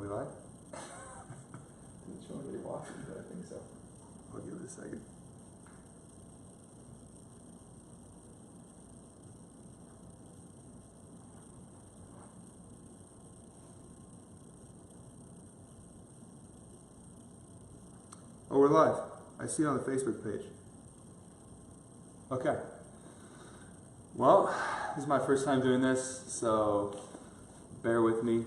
Are we live? Didn't show anybody watching, but I think so. I'll give it a second. Oh, we're live. I see it on the Facebook page. Okay. Well, this is my first time doing this, so bear with me.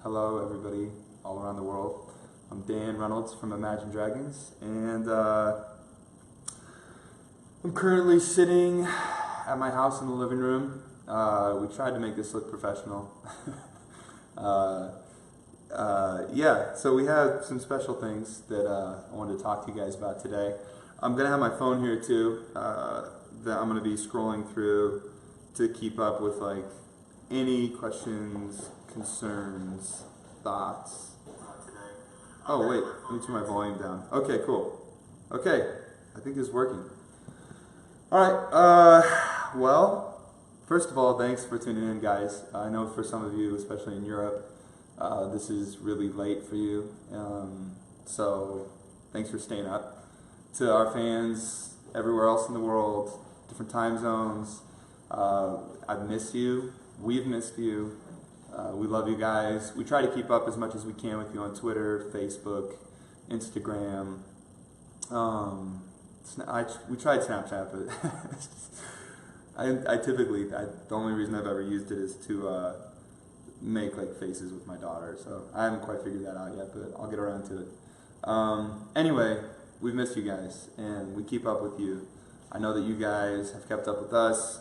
Hello, everybody all around the world. I'm Dan Reynolds from Imagine Dragons, and I'm currently sitting at my house in the living room. We tried to make this look professional. Yeah, so we have some special things that I wanted to talk to you guys about today. I'm going to have my phone here too, that I'm going to be scrolling through to keep up with like any questions, concerns, thoughts. Oh wait, let me turn my volume down. Okay, cool. Okay, I think this is working. Alright, well, first of all, thanks for tuning in, guys. I know for some of you, especially in Europe, this is really late for you, so thanks for staying up. To our fans everywhere else in the world, different time zones, I've missed you, we've missed you, we love you guys. We try to keep up as much as we can with you on Twitter, Facebook, Instagram. We tried Snapchat, but the only reason I've ever used it is to make like faces with my daughter, so I haven't quite figured that out yet, but I'll get around to it. Anyway, we've missed you guys, and we keep up with you. I know that you guys have kept up with us.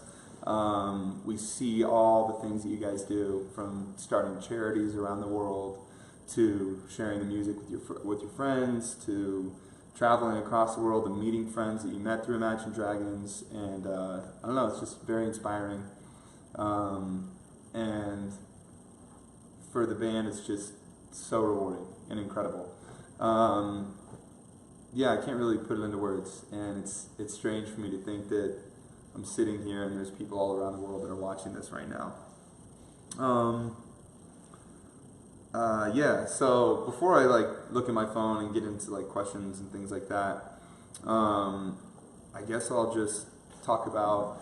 We see all the things that you guys do, from starting charities around the world, to sharing the music with your friends, to traveling across the world and meeting friends that you met through Imagine Dragons, and I don't know, it's just very inspiring. And for the band, it's just so rewarding and incredible. Yeah, I can't really put it into words, and it's strange for me to think that I'm sitting here and there's people all around the world that are watching this right now. Yeah, so before I look at my phone and get into questions and things like that, I guess I'll just talk about,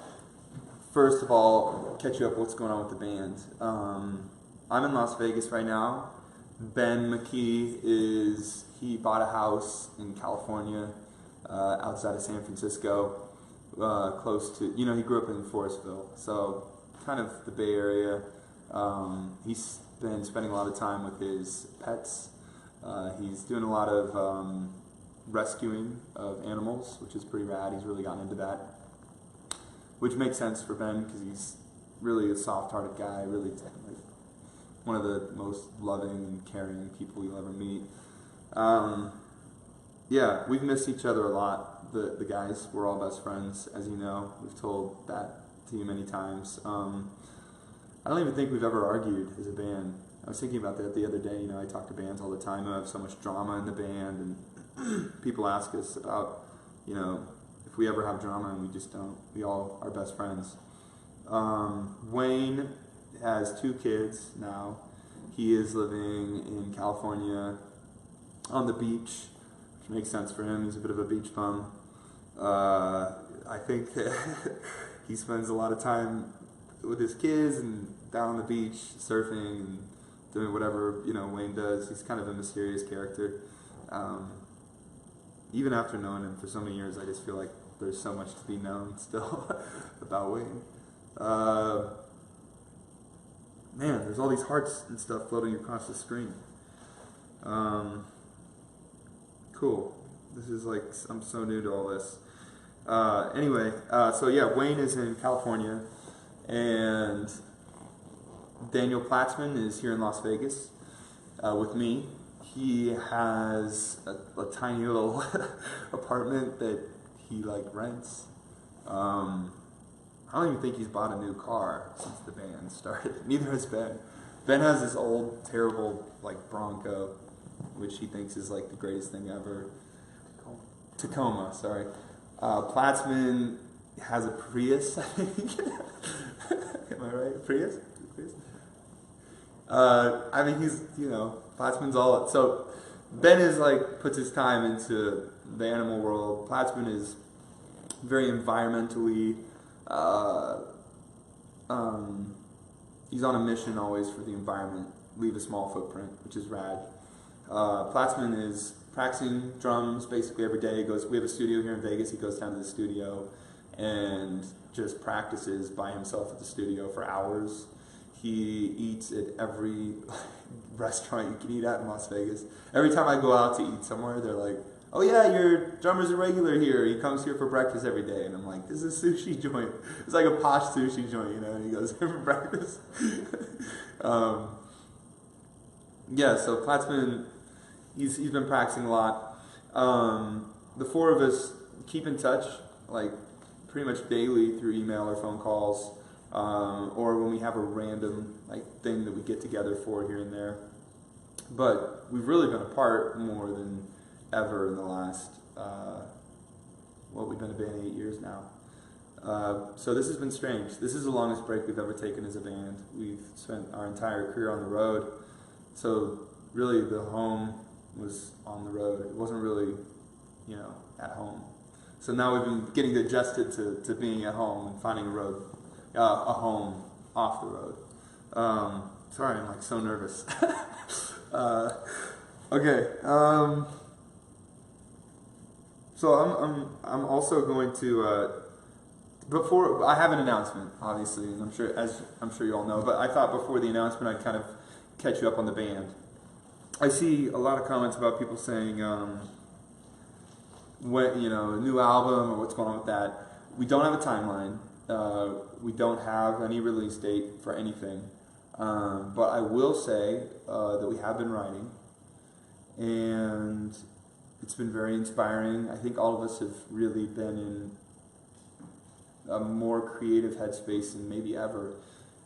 first of all, catch you up what's going on with the band. I'm in Las Vegas right now. Ben McKee he bought a house in California, outside of San Francisco, close to, he grew up in Forestville, so kind of the Bay Area. He's been spending a lot of time with his pets. He's doing a lot of rescuing of animals, which is pretty rad. He's really gotten into that, which makes sense for Ben because he's really a soft-hearted guy, really one of the most loving and caring people you'll ever meet. Yeah, we've missed each other a lot. The guys, we're all best friends, as you know. We've told that to you many times. I don't even think we've ever argued as a band. I was thinking about that the other day. I talk to bands all the time who have so much drama in the band, and people ask us about, if we ever have drama, and we just don't. We all are best friends. Wayne has 2 kids now. He is living in California on the beach, which makes sense for him. He's a bit of a beach bum. I think that he spends a lot of time with his kids and down on the beach surfing and doing whatever Wayne does. He's kind of a mysterious character. Even after knowing him for so many years, I just feel like there's so much to be known still about Wayne. Man, there's all these hearts and stuff floating across the screen. Cool. This is I'm so new to all this. Anyway, so yeah, Wayne is in California, and Daniel Platzman is here in Las Vegas with me. He has a tiny little apartment that he rents. I don't even think he's bought a new car since the band started. Neither has Ben. Ben has this old, terrible, Bronco, which he thinks is the greatest thing ever. Tacoma, sorry. Platzman has a Prius, I think. Am I right? Prius? I mean, he's, Platzman's all, so Ben is like, puts his time into the animal world. Platzman is very environmentally, he's on a mission always for the environment, leave a small footprint, which is rad. Platzman is practicing drums basically every day. We have a studio here in Vegas. He goes down to the studio and just practices by himself at the studio for hours. He eats at every restaurant you can eat at in Las Vegas. Every time I go out to eat somewhere, they're like, "Oh yeah, your drummer's a regular here. He comes here for breakfast every day." And I'm like, "This is a sushi joint. It's like a posh sushi joint, And he goes here for breakfast. Yeah, so Platzman, he's been practicing a lot. The four of us keep in touch, like pretty much daily through email or phone calls, or when we have a random thing that we get together for here and there. But we've really been apart more than ever in the last, we've been a band 8 years now. So this has been strange. This is the longest break we've ever taken as a band. We've spent our entire career on the road. So really the home was on the road. It wasn't really, at home. So now we've been getting adjusted to being at home and finding a home off the road. Sorry, I'm so nervous. Okay. So I'm also going to before I have an announcement, obviously, and I'm sure you all know. But I thought before the announcement I'd kind of catch you up on the band. I see a lot of comments about people saying, when a new album or what's going on with that. We don't have a timeline. We don't have any release date for anything. But I will say that we have been writing, and it's been very inspiring. I think all of us have really been in a more creative headspace than maybe ever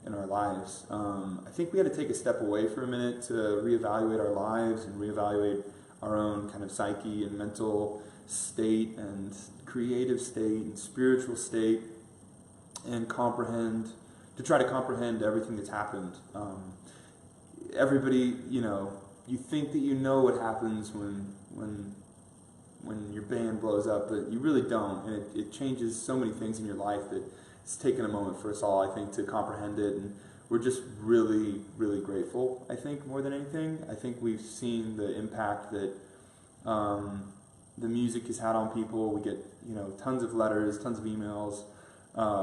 in our lives. I think we had to take a step away for a minute to reevaluate our lives and reevaluate our own kind of psyche and mental state and creative state and spiritual state, and to try to comprehend everything that's happened. Everybody, you think that you know what happens when your band blows up, but you really don't, and it changes so many things in your life that it's taken a moment for us all, I think, to comprehend it, and we're just really, really grateful, I think, more than anything. I think we've seen the impact that the music has had on people. We get, tons of letters, tons of emails.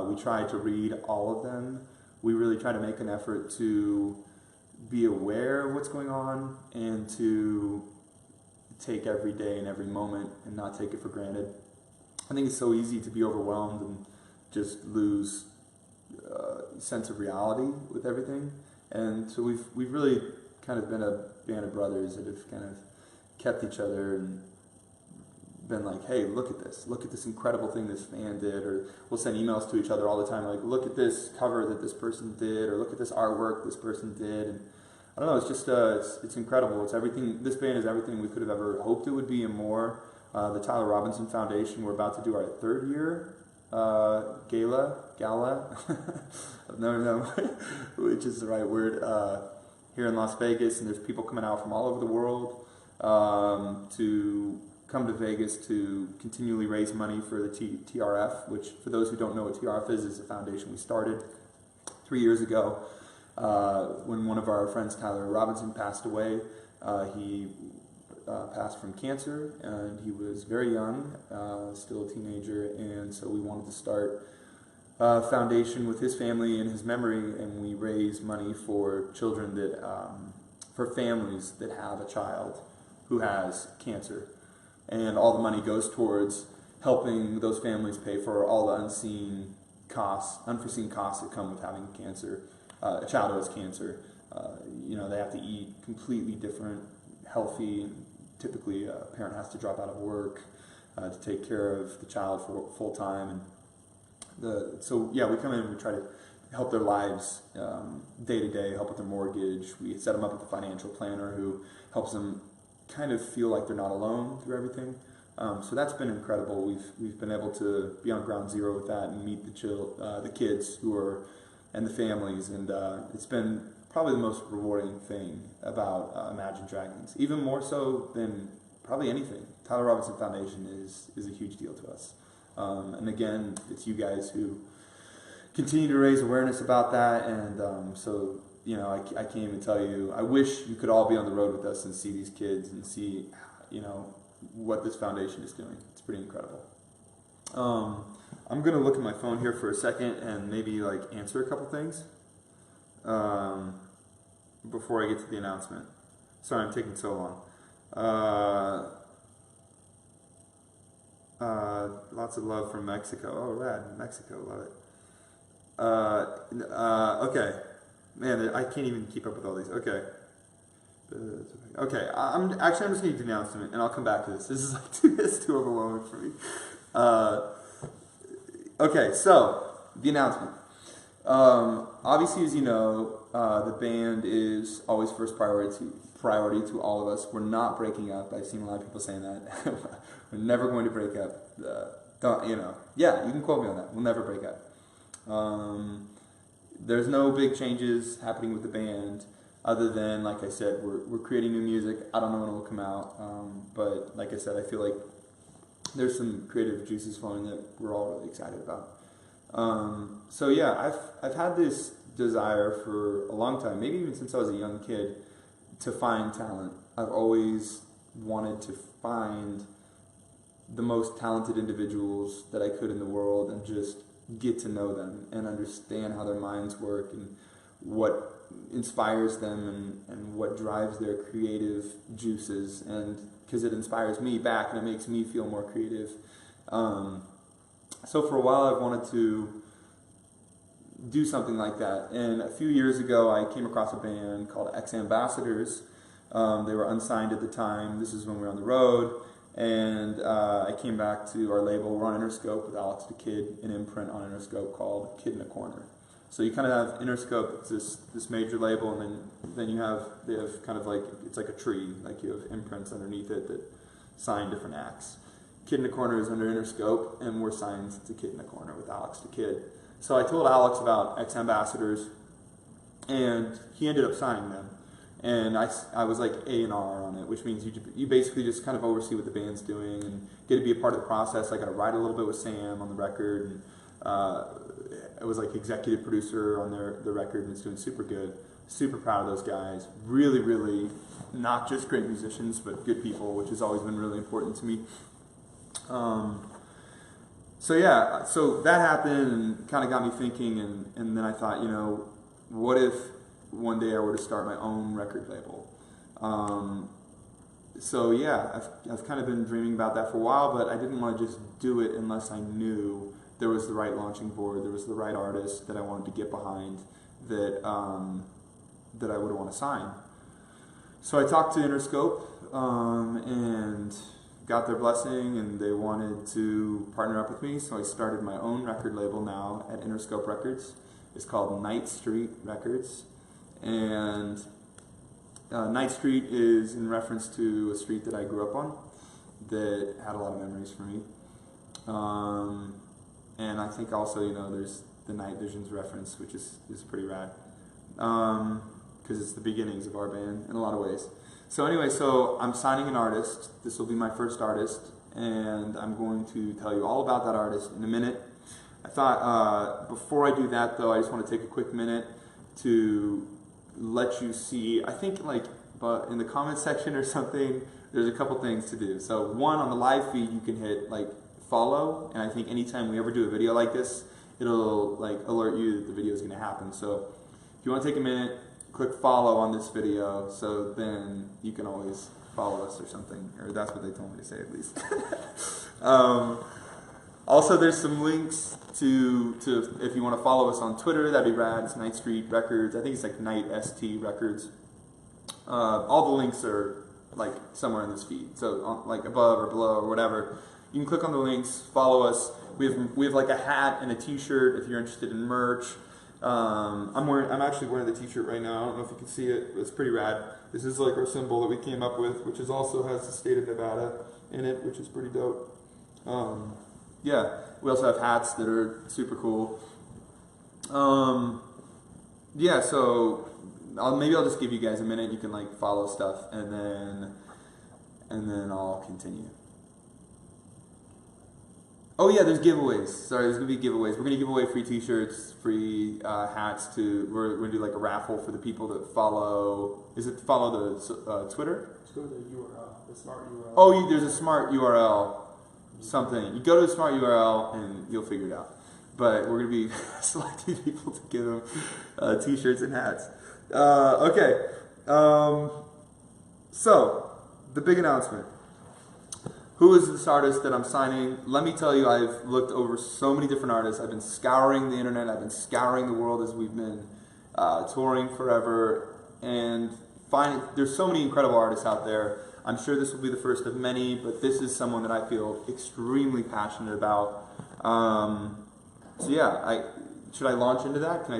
We try to read all of them. We really try to make an effort to be aware of what's going on and to take every day and every moment and not take it for granted. I think it's so easy to be overwhelmed and just lose sense of reality with everything. And so we've really kind of been a band of brothers that have kind of kept each other and been like, hey, look at this incredible thing this fan did, or we'll send emails to each other all the time like, look at this cover that this person did, or look at this artwork this person did. And I don't know, it's just it's incredible. It's everything. This band is everything we could have ever hoped it would be and more. The Tyler Robinson Foundation, we're about to do our 3rd year gala. I've never known which is the right word, here in Las Vegas, and there's people coming out from all over the world to come to Vegas to continually raise money for the TRF, which, for those who don't know what TRF is a foundation we started 3 years ago when one of our friends, Tyler Robinson, passed away. He passed from cancer, and he was very young, still a teenager, and so we wanted to start a foundation with his family in his memory, and we raise money for children that, for families that have a child who has cancer. And all the money goes towards helping those families pay for all the unforeseen costs that come with having cancer, a child who has cancer. They have to eat completely different, healthy. Typically, a parent has to drop out of work to take care of the child for full time. And we come in and we try to help their lives day to day, help with their mortgage. We set them up with a financial planner who helps them kind of feel like they're not alone through everything. So that's been incredible. We've been able to be on ground zero with that and meet the kids and the families, and it's been probably the most rewarding thing about Imagine Dragons, even more so than probably anything. Tyler Robinson Foundation is a huge deal to us. And again, it's you guys who continue to raise awareness about that, and so I can't even tell you. I wish you could all be on the road with us and see these kids and see what this foundation is doing. It's pretty incredible. I'm gonna look at my phone here for a second and maybe answer a couple things before I get to the announcement. Sorry, I'm taking so long. Lots of love from Mexico. Oh, rad. Mexico, love it. Okay. Man, I can't even keep up with all these. Okay. Okay, I'm just going to do the announcement, and I'll come back to this. This is too overwhelming for me. Okay, so, the announcement. Obviously, as you know, the band is always first priority to all of us. We're not breaking up. I've seen a lot of people saying that. We're never going to break up. Yeah, you can quote me on that. We'll never break up. There's no big changes happening with the band, other than, like I said, we're creating new music. I don't know when it will come out, but like I said, I feel like there's some creative juices flowing that we're all really excited about. So yeah, I've had this desire for a long time, maybe even since I was a young kid, to find talent. I've always wanted to find the most talented individuals that I could in the world and just get to know them and understand how their minds work and what inspires them and what drives their creative juices, and because it inspires me back and it makes me feel more creative. So for a while I've wanted to do something like that, and a few years ago I came across a band called Ambassadors. They were unsigned at the time. This is when we were on the road, and I came back to our label. We're on Interscope with Alex the Kid, an imprint on Interscope called Kid in a Corner. So you kind of have Interscope, it's this major label, and then they have kind of it's like a tree, like you have imprints underneath it that sign different acts. Kid in a Corner is under Interscope, and we're signed to Kid in a Corner with Alex the Kid. So I told Alex about Ambassadors, and he ended up signing them. And I was like A&R on it, which means you basically just kind of oversee what the band's doing and get to be a part of the process. I got to write a little bit with Sam on the record, and I was like executive producer on the record, and it's doing super good. Super proud of those guys. Really, really not just great musicians, but good people, which has always been really important to me. So yeah, so that happened and kind of got me thinking, and then I thought, what if one day I were to start my own record label? So yeah, I've kind of been dreaming about that for a while, but I didn't want to just do it unless I knew there was the right launching board, there was the right artist that I wanted to get behind, that I would want to sign. So I talked to Interscope and got their blessing, and they wanted to partner up with me, so I started my own record label now at Interscope Records. It's called Night Street Records, and Night Street is in reference to a street that I grew up on that had a lot of memories for me. And I think also, there's the Night Visions reference, which is pretty rad, because it's the beginnings of our band in a lot of ways. So anyway, I'm signing an artist. This will be my first artist, and I'm going to tell you all about that artist in a minute. I thought before I do that, though, I just want to take a quick minute to let you see, I think but in the comment section or something, there's a couple things to do. So one, on the live feed, you can hit follow, and I think anytime we ever do a video like this, it'll alert you that the video is going to happen. So if you want to take a minute, click follow on this video, so then you can always follow us or something, or that's what they told me to say at least. Also, there's some links to if you want to follow us on Twitter, that'd be rad. It's Night Street Records. I think it's Night ST Records. All the links are somewhere in this feed, so above or below or whatever. You can click on the links, follow us. We have a hat and a T-shirt if you're interested in merch. I'm actually wearing the T-shirt right now. I don't know if you can see it, but it's pretty rad. This is our symbol that we came up with, which also has the state of Nevada in it, which is pretty dope. Yeah, we also have hats that are super cool. Yeah, so maybe I'll just give you guys a minute. You can like follow stuff, and then I'll continue. Oh yeah, there's giveaways. Sorry, there's gonna be giveaways. We're gonna give away free T-shirts, free hats. We're gonna do like a raffle for the people that follow. Is it follow the Twitter? Just go to the URL, the smart URL. Oh, there's a smart URL. Something. You go to a smart URL and you'll figure it out. But we're gonna be selecting people to give them T-shirts and hats. Okay. So the big announcement. Who is this artist that I'm signing? Let me tell you, I've looked over so many different artists. I've been scouring the internet. I've been scouring the world as we've been touring forever. And there's so many incredible artists out there. I'm sure this will be the first of many, but this is someone that I feel extremely passionate about. So yeah, should I launch into that?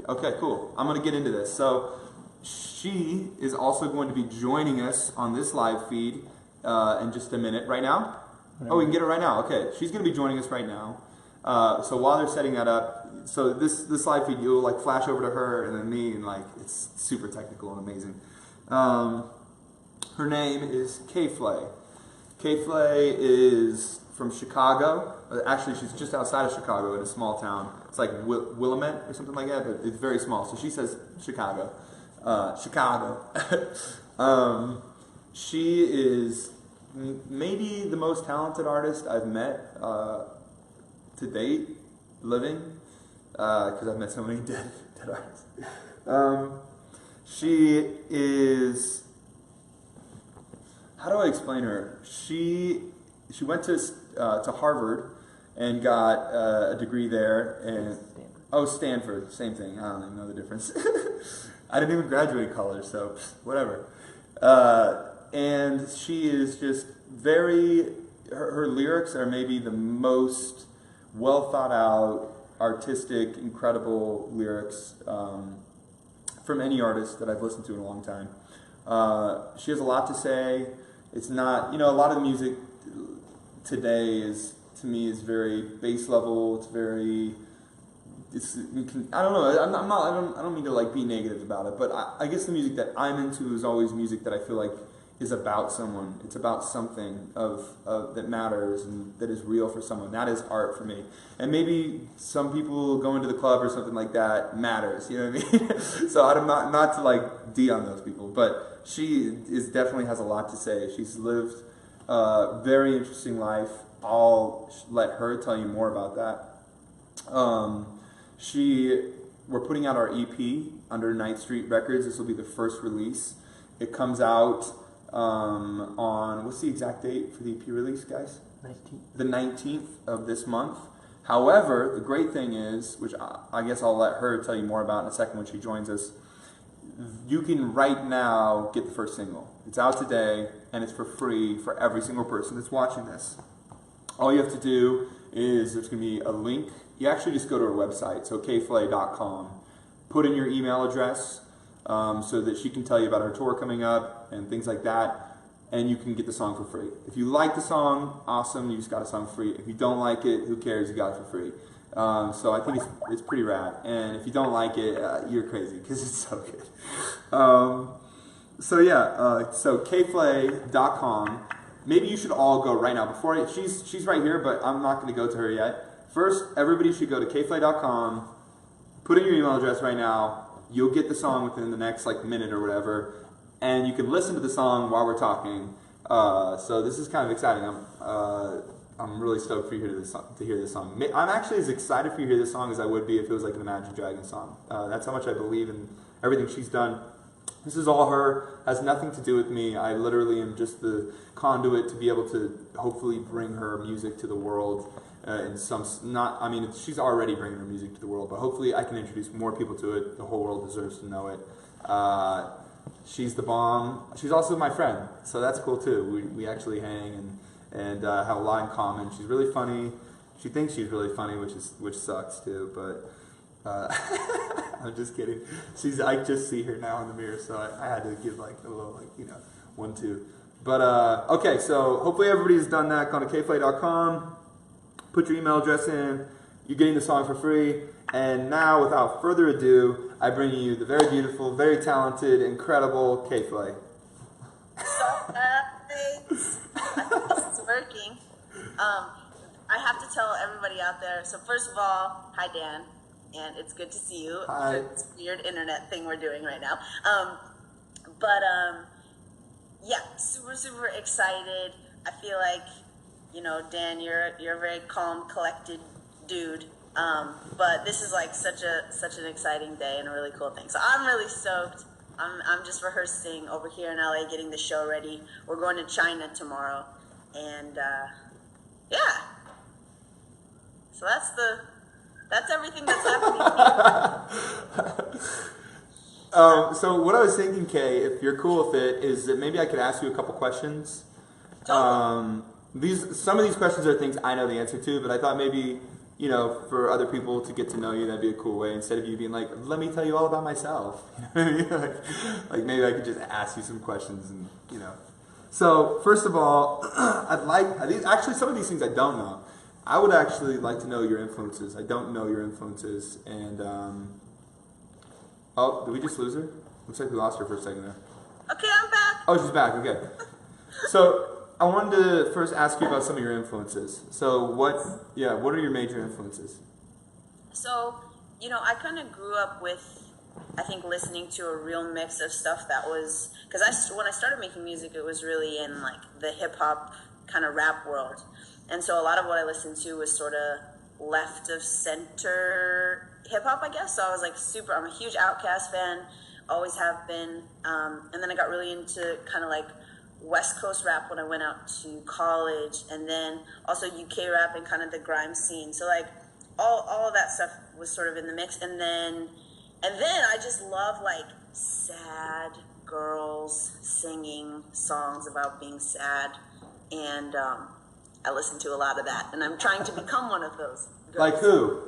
Okay, cool. I'm going to get into this. So she is also going to be joining us on this live feed in just a minute. Right now? Oh, we can get it right now. Okay, she's going to be joining us right now. So while they're setting that up, so this live feed, you'll like flash over to her and then me, and like it's super technical and amazing. Her name is K-Flay. K-Flay is from Chicago. Actually, she's just outside of Chicago in a small town. It's like Willamette or something like that, but it's very small. So she says Chicago. Chicago. She is maybe the most talented artist I've met to date, living, because I've met so many dead artists. She is... How do I explain her? She went to Harvard and got a degree there, and Stanford, same thing. I don't even know the difference. I didn't even graduate college, so whatever. And she is just her lyrics are maybe the most well thought out, artistic, incredible lyrics from any artist that I've listened to in a long time. She has a lot to say. It's not, a lot of the music today to me is very base level. It's very, I don't know. I don't mean to like be negative about it, but I guess the music that I'm into is always music that I feel like is about someone. It's about something that matters and that is real for someone. That is art for me. And maybe some people going to the club or something like that matters. You know what I mean? So I'm not to like D on those people, but she definitely has a lot to say. She's lived a very interesting life. I'll let her tell you more about that. We're putting out our EP under Ninth Street Records. This will be the first release. It comes out on, what's the exact date for the EP release, guys? 19th. The 19th of this month. However, the great thing is, which I guess I'll let her tell you more about in a second when she joins us, you can right now get the first single. It's out today, and it's for free for every single person that's watching this. All you have to do is, there's going to be a link. You actually just go to her website, so kflay.com. Put in your email address so that she can tell you about her tour coming up and things like that, and you can get the song for free. If you like the song, awesome, you just got a song free. If you don't like it, who cares, you got it for free. So I think it's pretty rad. And if you don't like it, you're crazy, because it's so good. So kflay.com. Maybe you should all go right now. She's right here, but I'm not going to go to her yet. First, everybody should go to kflay.com, put in your email address right now. You'll get the song within the next minute or whatever, and you can listen to the song while we're talking. So this is kind of exciting. I'm really stoked for you to hear this song. I'm actually as excited for you to hear this song as I would be if it was like an Imagine Dragons song. That's how much I believe in everything she's done. This is all her, has nothing to do with me. I literally am just the conduit to be able to hopefully bring her music to the world. She's already bringing her music to the world, but hopefully I can introduce more people to it. The whole world deserves to know it. She's the bomb. She's also my friend, so that's cool too. We actually hang and have a lot in common. She's really funny. She thinks she's really funny, which sucks too, but I'm just kidding. I just see her now in the mirror, so I had to give a little 1-2. But okay, so hopefully everybody's done that. Go to kflay.com, put your email address in. You're getting the song for free. And now, without further ado, I bring you the very beautiful, very talented, incredible K-Flay. Thanks. I think this is working. I have to tell everybody out there. So first of all, hi Dan, and it's good to see you. Hi. It's a weird internet thing we're doing right now. Yeah, super excited. I feel like, you know, Dan, you're a very calm, collected dude. But this is like such an exciting day and a really cool thing. So I'm really stoked. I'm just rehearsing over here in LA, getting the show ready. We're going to China tomorrow, and yeah. So that's everything that's happening. So what I was thinking, Kay, if you're cool with it, is that maybe I could ask you a couple questions. Totally. Some of these questions are things I know the answer to, but I thought maybe, you know, for other people to get to know you, that'd be a cool way. Instead of you being like, "Let me tell you all about myself," you know what I mean? like maybe I could just ask you some questions, and you know. So first of all, actually some of these things I don't know. I would actually like to know your influences. I don't know your influences, and oh, did we just lose her? Looks like we lost her for a second there. Okay, I'm back. Oh, she's back. Okay. So I wanted to first ask you about some of your influences. So what are your major influences? So, you know, I kind of grew up with, I think, listening to a real mix of stuff that was, because when I started making music, it was really in like the hip hop kind of rap world. And so a lot of what I listened to was sort of left of center hip hop, I guess. So I was like I'm a huge Outkast fan, always have been. And then I got really into kind of like West Coast rap when I went out to college, and then also UK rap and kind of the grime scene. So like all of that stuff was sort of in the mix. And then I just love like sad girls singing songs about being sad, and I listen to a lot of that, and I'm trying to become one of those girls. Like who?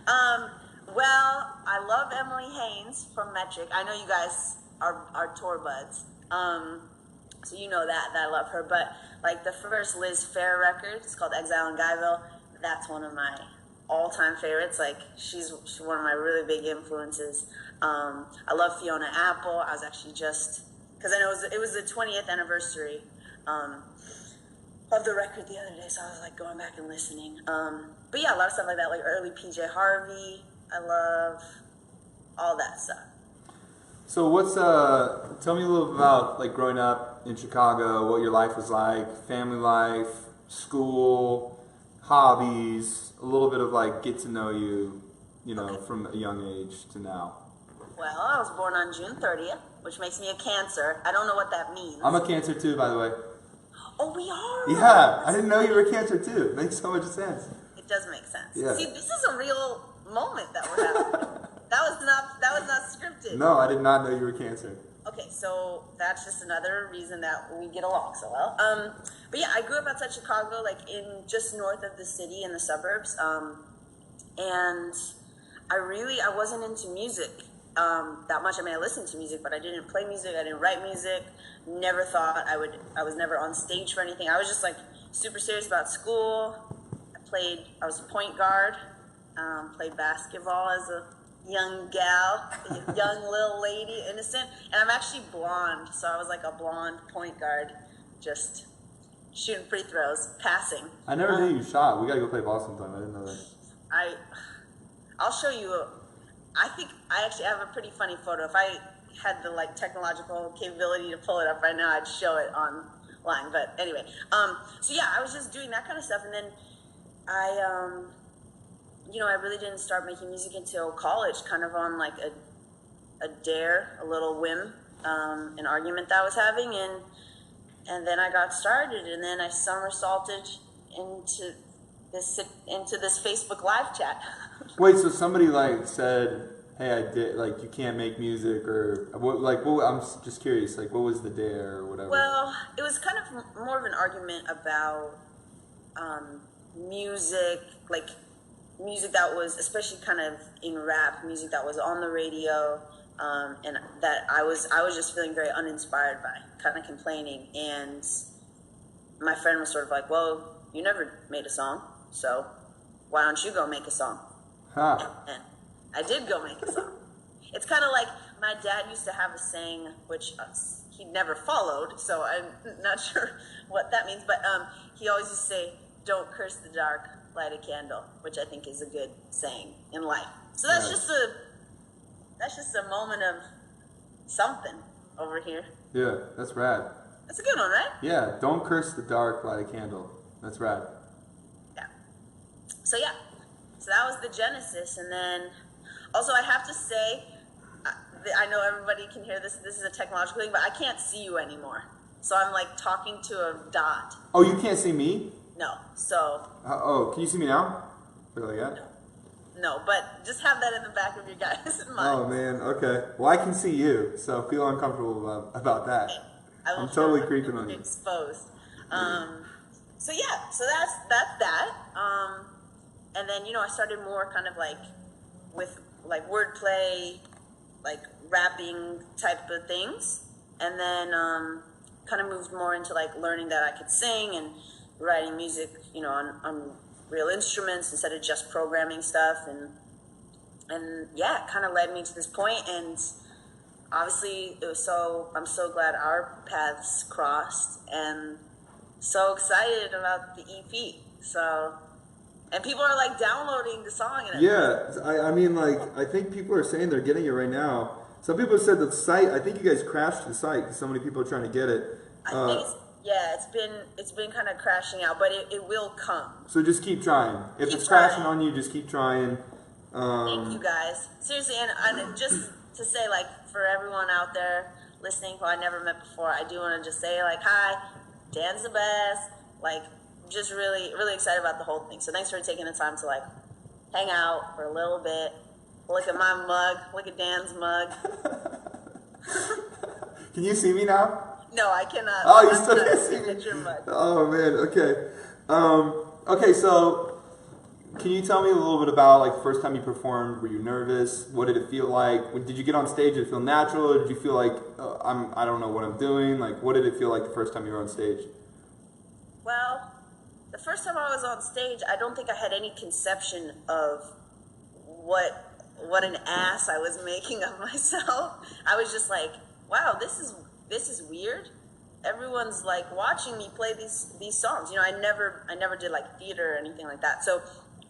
Well, I love Emily Haynes from Metric. I know you guys are tour buds, so you know that I love her. But like the first Liz Phair record, it's called Exile in Guyville. That's one of my all-time favorites. Like she's one of my really big influences. I love Fiona Apple. I was actually because I know it was the 20th anniversary of the record the other day, so I was like going back and listening. But yeah, a lot of stuff like that, like early PJ Harvey. I love all that stuff. So tell me a little bit about like growing up in Chicago, what your life was like, family life, school, hobbies, a little bit of like get to know you, you know, from a young age to now. Well, I was born on June 30th, which makes me a Cancer. I don't know what that means. I'm a Cancer too, by the way. Oh, we are? Yeah, I didn't know you were a Cancer too. It makes so much sense. It does make sense. Yeah. See, this is a real moment that we're having. That was not scripted. No, I did not know you were Cancer. Okay, so that's just another reason that we get along so well. But yeah, I grew up outside Chicago, like in just north of the city in the suburbs. And I wasn't into music that much. I mean, I listened to music, but I didn't play music. I didn't write music. Never thought I was never on stage for anything. I was just like super serious about school. I was a point guard. Played basketball as a young gal, a young little lady, innocent. And I'm actually blonde, so I was like a blonde point guard, just shooting free throws, passing. I never knew you shot. We gotta go play ball sometime. I didn't know that. I'll show you. I think I actually have a pretty funny photo. If I had the like technological capability to pull it up right now, I'd show it online. But anyway, so yeah, I was just doing that kind of stuff, and then I really didn't start making music until college, kind of on like a dare, a little whim, an argument that I was having, and then I got started, and then I somersaulted into this Facebook live chat. Wait, so somebody like said, "Hey, I did like you can't make music," or I'm just curious, like what was the dare or whatever? Well, it was kind of more of an argument about music, like music that was, especially kind of in rap, music that was on the radio, and that I was just feeling very uninspired by, kind of complaining. And my friend was sort of like, "Well, you never made a song, so why don't you go make a song?" Huh. And I did go make a song. it's kind of like my dad used to have a saying, which he never followed, so I'm not sure what that means, but he always used to say, don't curse the dark, light a candle, which I think is a good saying in life. So that's just a moment of something over here. Yeah, that's rad. That's a good one, right? Yeah, don't curse the dark, light a candle. That's rad. Yeah. So that was the genesis, and then also I have to say, I know everybody can hear this. This is a technological thing, but I can't see you anymore. So I'm like talking to a dot. Oh, you can't see me? No. So. Can you see me now? Really yet? No, but just have that in the back of your guys' mind. Oh man, okay. Well, I can see you, so feel uncomfortable about that. Okay. I'm totally creeping on you. Exposed. So that's that. And then I started more kind of like with like wordplay, like rapping type of things, and then kind of moved more into like learning that I could sing and writing music, on real instruments instead of just programming stuff, and yeah, it kind of led me to this point, and obviously I'm so glad our paths crossed, and so excited about the EP. So, and people are like downloading the song and everything. Yeah, I mean, like, I think people are saying they're getting it right now. Some people have said the site, I think you guys crashed the site because so many people are trying to get it. I think it's been kind of crashing out, but it will come. So just keep trying. If it's crashing on you, just keep trying. Thank you guys. Seriously, and just to say, like, for everyone out there listening who I never met before, I do want to just say, like, hi, Dan's the best. Like, just really, really excited about the whole thing. So thanks for taking the time to, like, hang out for a little bit. Look at my mug. Look at Dan's mug. Can you see me now? No, I cannot. Oh, you still can't see me? Your mug. Oh, man. Okay. Okay, so can you tell me a little bit about, like, the first time you performed? Were you nervous? What did it feel like? Did you get on stage? Did it feel natural? Or did you feel like, I don't know what I'm doing? Like, what did it feel like the first time you were on stage? Well, the first time I was on stage, I don't think I had any conception of what an ass I was making of myself. I was just like, wow, this is weird. Everyone's like watching me play these songs. I never did like theater or anything like that. So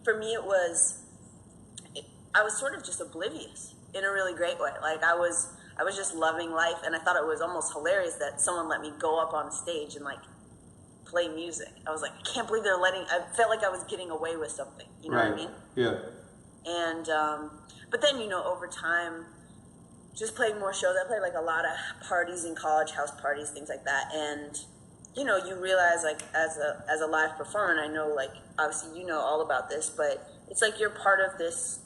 for me, I was sort of just oblivious in a really great way. Like I was just loving life, and I thought it was almost hilarious that someone let me go up on stage and like play music. I was like, I can't believe they're letting. I felt like I was getting away with something. You know what I mean? Yeah. And but then over time, just playing more shows. I played like a lot of parties in college, house parties, things like that. And you realize like as a live performer, and I know like obviously you know all about this, but it's like you're part of this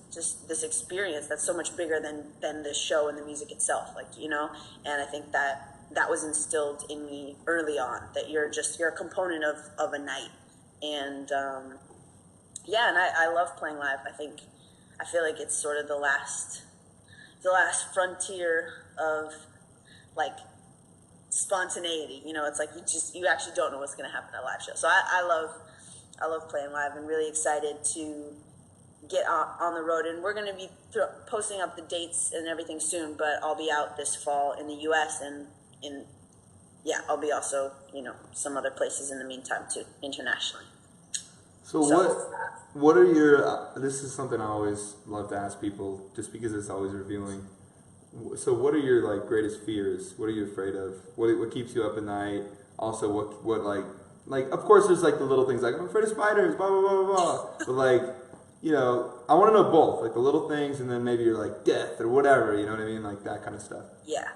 experience that's so much bigger than the show and the music itself, like And I think that was instilled in me early on, that you're a component of a night. And and I love playing live. I feel like it's sort of the last frontier of like spontaneity. It's like you actually don't know what's going to happen at a live show. So I love playing live, and really excited to get on the road. And we're going to be posting up the dates and everything soon, but I'll be out this fall in the U.S. and I'll be also some other places in the meantime too, internationally. So what are your, this is something I always love to ask people just because it's always revealing. So what are your like greatest fears? What are you afraid of? What keeps you up at night? Also what like of course there's like the little things like I'm afraid of spiders, blah blah blah blah blah. But like, I want to know both, like the little things and then maybe you're like death or whatever, you know what I mean? Like that kind of stuff. Yeah.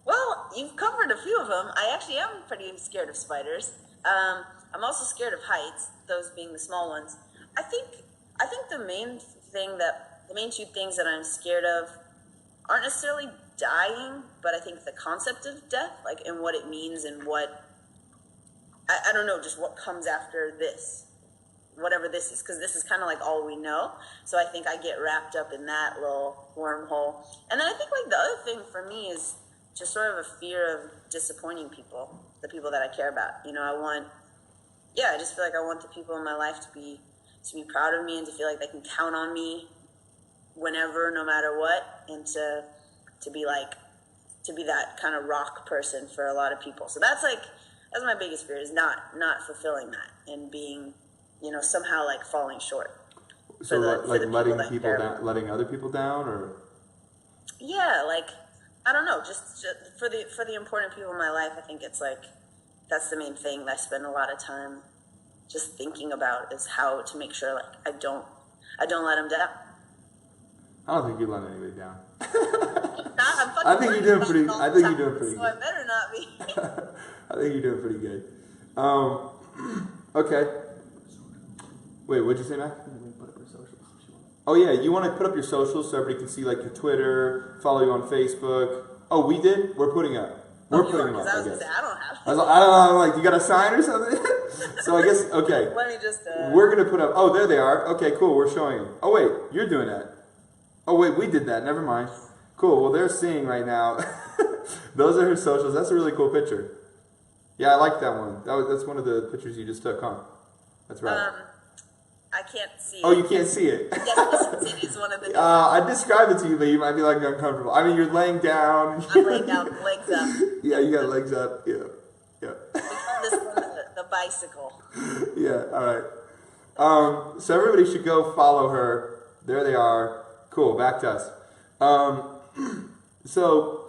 Well, you've covered a few of them. I actually am pretty scared of spiders. I'm also scared of heights, those being the small ones. I think the main two things that I'm scared of aren't necessarily dying, but I think the concept of death, like, and what it means and what, I don't know, just what comes after this, whatever this is, because this is kind of like all we know. So I think I get wrapped up in that little wormhole. And then I think like the other thing for me is just sort of a fear of disappointing people, the people that I care about. I just feel like I want the people in my life to be proud of me and to feel like they can count on me whenever, no matter what, and to to be that kind of rock person for a lot of people. So that's my biggest fear, is not fulfilling that and being, somehow like falling short. So letting other people down, or? Yeah, like, I don't know, just for the important people in my life, I think it's like, that's the main thing that I spend a lot of time just thinking about, is how to make sure like I don't let them down. I don't think you let anybody down. I think you're doing pretty. I think you're doing pretty so good. I better not be. I think you're doing pretty good. Okay. Wait, what'd you say, Mac? Oh yeah, you want to put up your socials so everybody can see like your Twitter, follow you on Facebook. Oh, we did. We're putting up. We're putting them up. I was gonna say I don't have. I don't know. I'm like, you got a sign or something? So I guess okay. Let me just. We're gonna put up. Oh, there they are. Okay, cool. We're showing them. Oh wait, you're doing that. Oh wait, we did that. Never mind. Cool. Well, they're seeing right now. Those are her socials. That's a really cool picture. Yeah, I like that one. That's one of the pictures you just took, huh? That's right. I can't see it. Oh, you can't see it? Yes, it is one of the... I describe it to you, but you might be like uncomfortable. I mean, you're laying down. I'm laying down, legs up. Yeah, you got legs up. Yeah. We call this one the bicycle. Yeah, all right. So everybody should go follow her. There they are. Cool, back to us. So,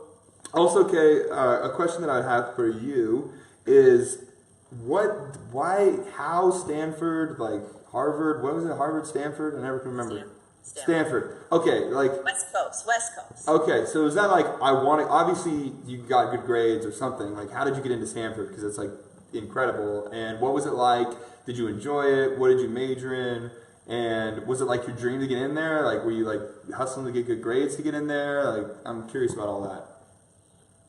also, okay, a question that I have for you is, how Stanford, like Harvard, what was it, Harvard, Stanford? I never can remember. Stanford. Okay, like... West Coast. Okay, so is that like, obviously you got good grades or something, like how did you get into Stanford? Because it's like incredible. And what was it like? Did you enjoy it? What did you major in? And was it like your dream to get in there? Like, were you like hustling to get good grades to get in there? Like, I'm curious about all that.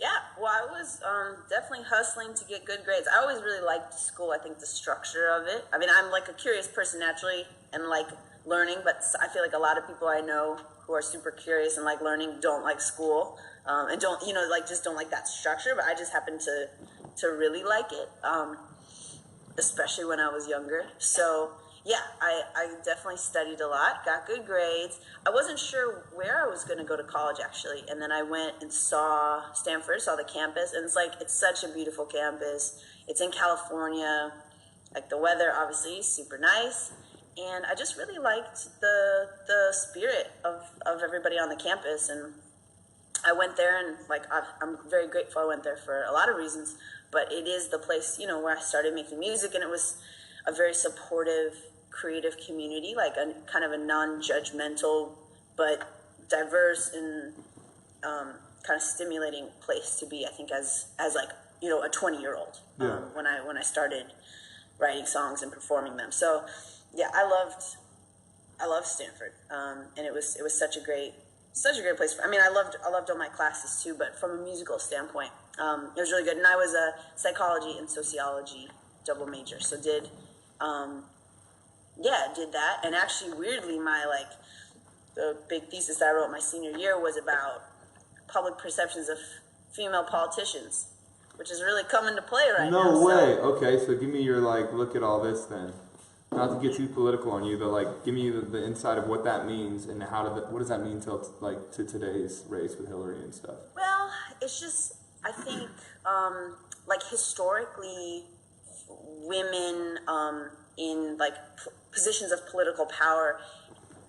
Yeah, well, I was definitely hustling to get good grades. I always really liked school. I think the structure of it. I mean, I'm like a curious person naturally and like learning, but I feel like a lot of people I know who are super curious and like learning don't like school and don't, just don't like that structure. But I just happen to really like it, especially when I was younger. So yeah, I definitely studied a lot, got good grades. I wasn't sure where I was going to go to college, actually. And then I went and saw Stanford, saw the campus. And it's such a beautiful campus. It's in California. Like, the weather, obviously, super nice. And I just really liked the spirit of everybody on the campus. And I went there, and, I'm very grateful I went there for a lot of reasons. But it is the place, where I started making music. And it was a very supportive, creative community, like a kind of a non-judgmental but diverse and kind of stimulating place to be, I think, as like a 20-year-old when I started writing songs and performing them. So yeah, I loved Stanford, and it was such a great place. I mean, I loved all my classes too, but from a musical standpoint, it was really good. And I was a psychology and sociology double major, so did that. And actually, weirdly, the big thesis that I wrote my senior year was about public perceptions of female politicians, which is really coming to play right now. No way. Okay, so give me your look at all this then. Not to get too political on you, but give me the insight of what that means and what does that mean to today's race with Hillary and stuff. Well, it's just, I think historically, women in positions of political power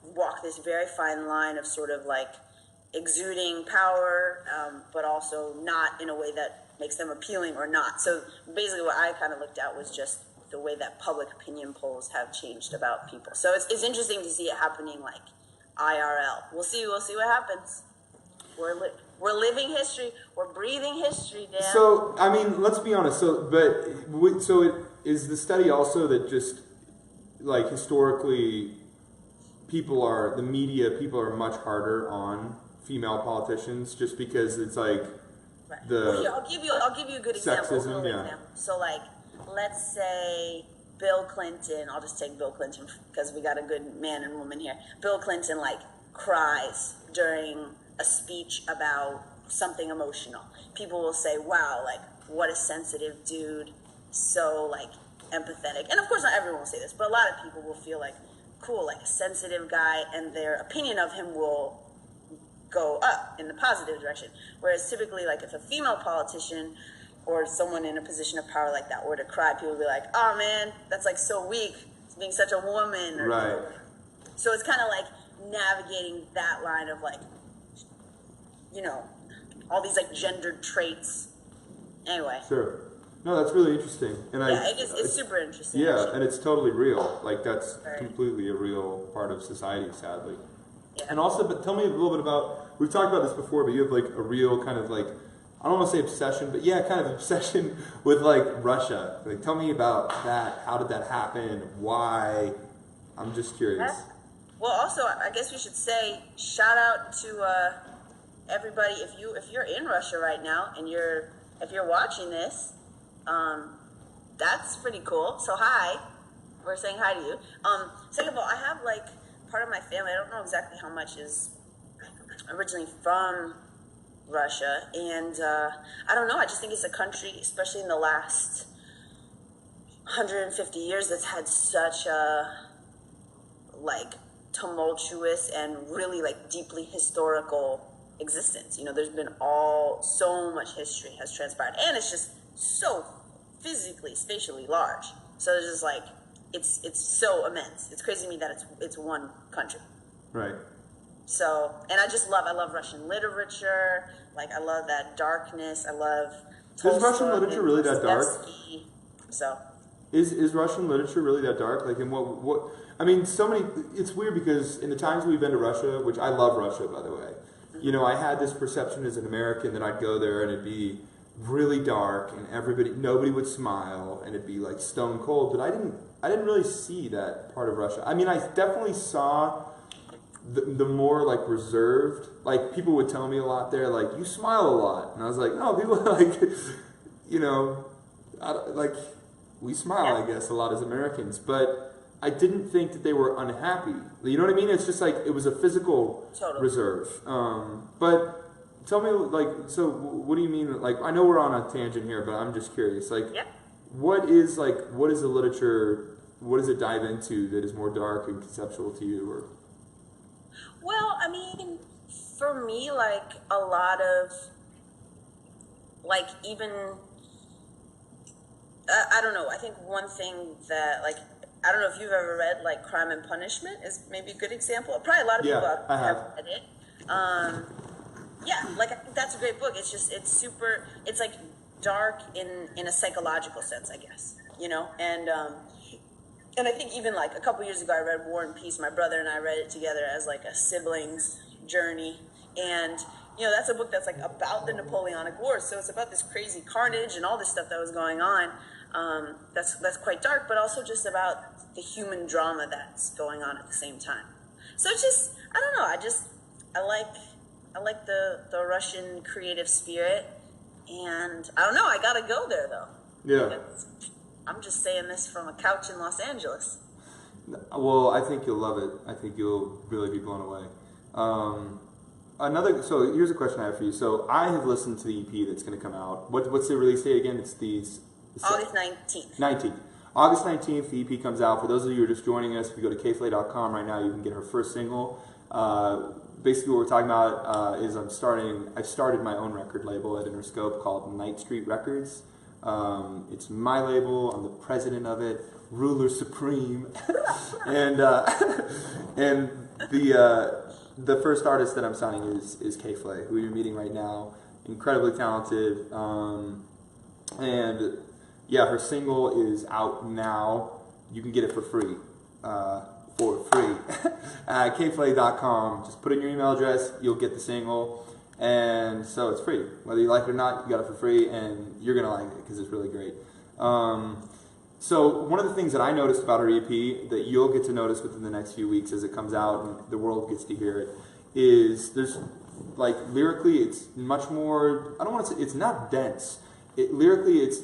walk this very fine line of sort of exuding power, but also not in a way that makes them appealing or not. So basically what I kind of looked at was just the way that public opinion polls have changed about people. So it's interesting to see it happening IRL. We'll see what happens. We're living history. We're breathing history, Dan. So, I mean, let's be honest. Is the study also that just historically people are much harder on female politicians just because it's right. I'll give you a good example. Sexism, yeah. So let's say Bill Clinton, I'll just take Bill Clinton because we got a good man and woman here. Bill Clinton cries during a speech about something emotional. People will say, wow, what a sensitive dude, so empathetic. And of course not everyone will say this, but a lot of people will feel cool, a sensitive guy, and their opinion of him will go up in the positive direction. Whereas typically, like if a female politician or someone in a position of power like that were to cry, people would be like, "Oh man, that's like so weak, being such a woman." Or, Right. So it's kind of like navigating that line of like, you know, all these like gendered traits. Anyway. Sure. No, that's really interesting. And Yeah, it's super interesting. Yeah, actually. and it's totally real. Like that's Right. completely a real part of society, sadly. Yeah. And also, but tell me a little bit about, we've talked about this before, but you have like a real kind of like, I don't want to say obsession, but yeah, kind of obsession with like Russia. Like tell me about that. How did that happen? Why? I'm just curious. Well, also, I guess we should say shout out to everybody. If you're in Russia right now and if you're watching this, that's pretty cool. So hi, we're saying hi to you. Second of all, I have like part of my family. I don't know exactly how much is originally from Russia, and I don't know. I just think it's a country, especially in the last 150 years, that's had such a like tumultuous and really like deeply historical existence. You know, there's been so much history has transpired, and it's just so physically, spatially large. So it's just like it's so immense. It's crazy to me that it's one country. Right. So, and I love Russian literature. Like I love that darkness. I love. Is Russian literature really that dark? So. Is Russian literature really that dark? Like in what? I mean, so many. It's weird because in the times we've been to Russia, which I love Russia, by the way. You know, I had this perception as an American that I'd go there and it'd be really dark and nobody would smile and it'd be like stone cold. But I didn't really see that part of Russia. I mean, I definitely saw the more like reserved. Like people would tell me a lot there, like you smile a lot, and I was like, no, people like, you know, like we smile, I guess, a lot as Americans, but I didn't think that they were unhappy. You know what I mean? It's just like it was a physical reserve. But tell me, like, so what do you mean? Like, I know we're on a tangent here, but I'm just curious. Like, what is the literature? What does it dive into that is more dark and conceptual to you? Or well, I mean, for me, like a lot of like even I don't know. I think one thing that like. I don't know if you've ever read like Crime and Punishment is maybe a good example. Probably a lot of people have read it. Yeah, like I think that's a great book. It's just it's like dark in a psychological sense, I guess. You know, and I think even like a couple years ago I read War and Peace. My brother and I read it together as like a siblings journey, and you know that's a book that's like about the Napoleonic Wars. So it's about this crazy carnage and all this stuff that was going on. That's quite dark, but also just about the human drama that's going on at the same time. So it's just I don't know. I like the Russian creative spirit, and I don't know. I gotta go there though. yeah. I'm just saying this from a couch in Los Angeles. Well, I think you'll love it. I think you'll really be blown away. So here's a question I have for you. So I have listened to the EP that's going to come out. What's the release date again? It's August 19th. 19th. August 19th, the EP comes out. For those of you who are just joining us, if you go to kflay.com right now, you can get her first single. Basically what we're talking about is I've started my own record label at Interscope called Night Street Records. It's my label. I'm the president of it, ruler supreme. and the first artist that I'm signing is K-Flay, who you're meeting right now. Incredibly talented. And yeah, her single is out now. You can get it for free. At kflay.com. Just put in your email address, you'll get the single. And so it's free. Whether you like it or not, you got it for free, and you're going to like it because it's really great. So one of the things that I noticed about her EP that you'll get to notice within the next few weeks as it comes out and the world gets to hear it is there's like lyrically it's much more, I don't want to say, it's not dense. Lyrically it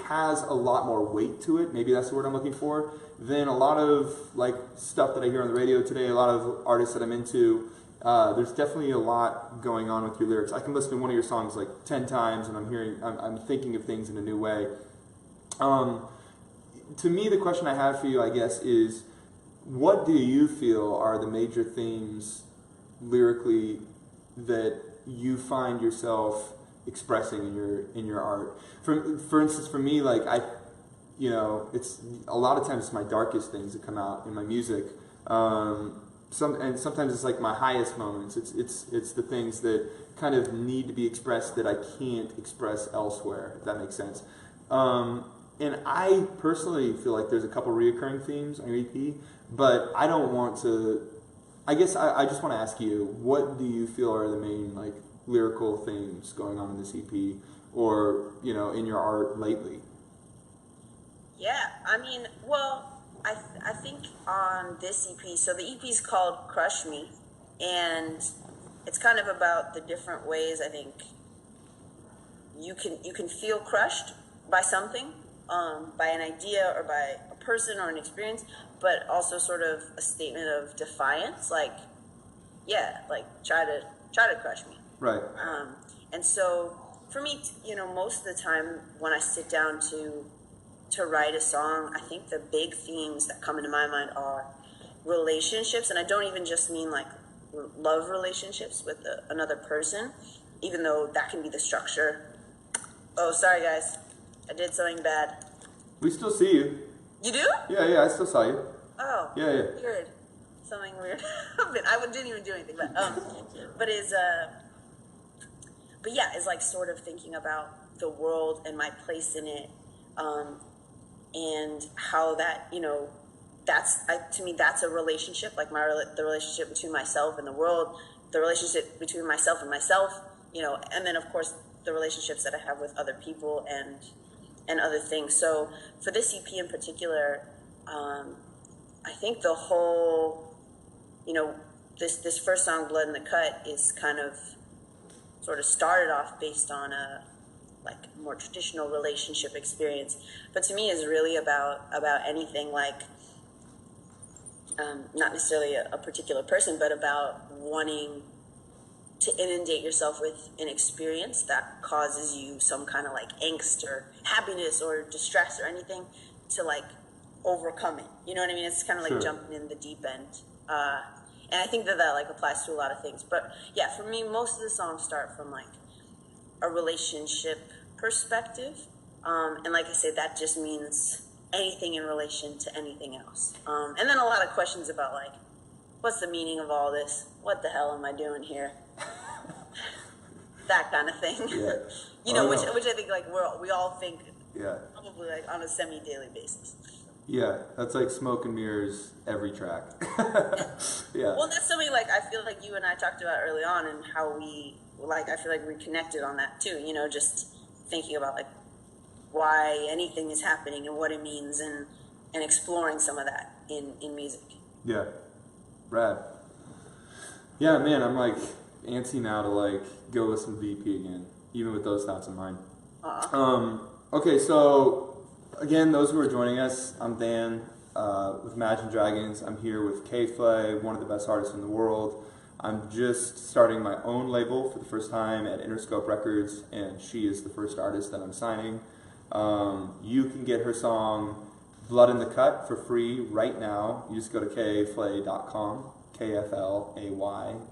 has a lot more weight to it, maybe that's the word I'm looking for, than a lot of like stuff that I hear on the radio today, a lot of artists that I'm into. There's definitely a lot going on with your lyrics. I can listen to one of your songs like 10 times and I'm thinking of things in a new way. To me, the question I have for you, I guess, is what do you feel are the major themes lyrically that you find yourself expressing in your art? For instance, for me, like it's a lot of times it's my darkest things that come out in my music. Sometimes it's like my highest moments. It's the things that kind of need to be expressed that I can't express elsewhere, if that makes sense. And I personally feel like there's a couple reoccurring themes on your EP, but I don't want to. I guess I just want to ask you, what do you feel are the main like lyrical themes going on in this EP, or in your art lately? Yeah, I mean, well, I think on this EP, so the EP is called Crush Me, and it's kind of about the different ways I think you can feel crushed by something, by an idea or by a person or an experience, but also sort of a statement of defiance, like, yeah, like try to crush me. Right. And so for me, most of the time when I sit down to write a song, I think the big themes that come into my mind are relationships, and I don't even just mean like love relationships with another person, even though that can be the structure. Oh, sorry guys, I did something bad. We still see you. You do? Yeah, I still saw you. Oh, yeah. Weird. Something weird. I didn't even do anything, but yeah, it's like sort of thinking about the world and my place in it. And how that, to me, that's a relationship, like the relationship between myself and the world, the relationship between myself and myself, and then of course the relationships that I have with other people and other things. So for this EP in particular, I think the whole, this first song, Blood in the Cut, is kind of sort of started off based on a more traditional relationship experience, but to me is really about anything, like not necessarily a particular person, but about wanting to inundate yourself with an experience that causes you some kind of like angst or happiness or distress or anything, to like overcome it. You know what I mean? It's kind of like Sure. Jumping in the deep end. And I think that like applies to a lot of things. But yeah, for me, most of the songs start from like a relationship perspective, and like I said, that just means anything in relation to anything else, and then a lot of questions about like, what's the meaning of all this, what the hell am I doing here, that kind of thing. Yeah. Which I think like we all think, Yeah. probably like on a semi-daily basis. Yeah, that's like smoke and mirrors every track. Yeah. Well, that's something like I feel like you and I talked about early on, and how we I feel like we connected on that too, just thinking about like why anything is happening and what it means, and exploring some of that in music. Yeah. Rad. Yeah, man, I'm like antsy now to like go listen to the EP again, even with those thoughts in mind. Okay, so again, those who are joining us, I'm Dan with Imagine Dragons. I'm here with K-Flay, one of the best artists in the world. I'm just starting my own label for the first time at Interscope Records, and she is the first artist that I'm signing. You can get her song Blood in the Cut for free right now. You just go to kflay.com, KFLAY.com,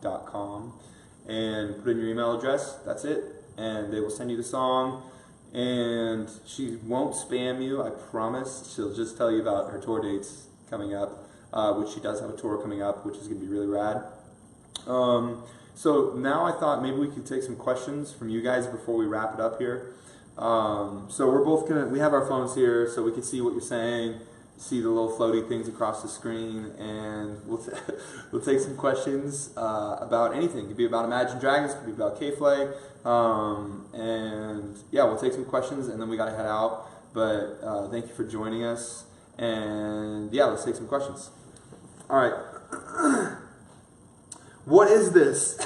and put in your email address. That's it, and they will send you the song. And she won't spam you, I promise. She'll just tell you about her tour dates coming up, which she does have a tour coming up, which is going to be really rad. So now I thought maybe we could take some questions from you guys before we wrap it up here. So we're both we have our phones here so we can see what you're saying, see the little floaty things across the screen, and we'll take some questions about anything. It could be about Imagine Dragons, it could be about K-Flay, and yeah, we'll take some questions and then we gotta head out. But thank you for joining us, and yeah, let's take some questions. All right. What is this?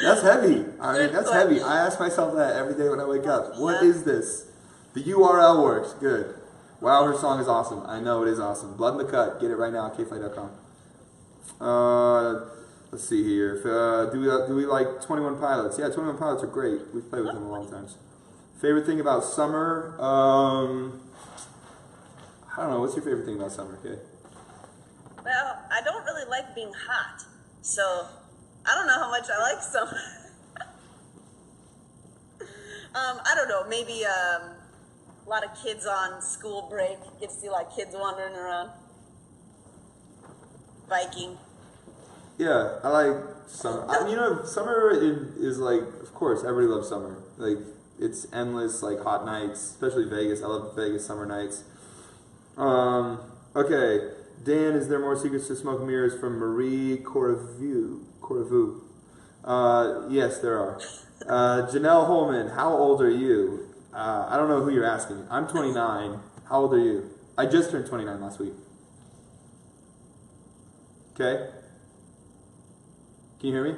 That's heavy. I mean, that's heavy. I ask myself that every day when I wake up. What is this? The URL works. Good. Wow, her song is awesome. I know it is awesome. Blood in the Cut. Get it right now at kflay.com. Let's see here. Do we like 21 Pilots? Yeah, 21 Pilots are great. We've played with them a long times. Favorite thing about summer? I don't know. What's your favorite thing about summer, Kay? Well, I don't really like being hot, So I don't know how much I like summer. I don't know, maybe a lot of kids on school break. Get to see like kids wandering around. Biking. Yeah, I like summer. You know, summer is like, of course, everybody loves summer. Like, it's endless, like, hot nights, especially Vegas. I love Vegas summer nights. Okay. Dan, is there more secrets to smoke mirrors from Marie Corriveau? Yes, there are. Janelle Holman, how old are you? I don't know who you're asking. I'm 29. How old are you? I just turned 29 last week. Okay? Can you hear me?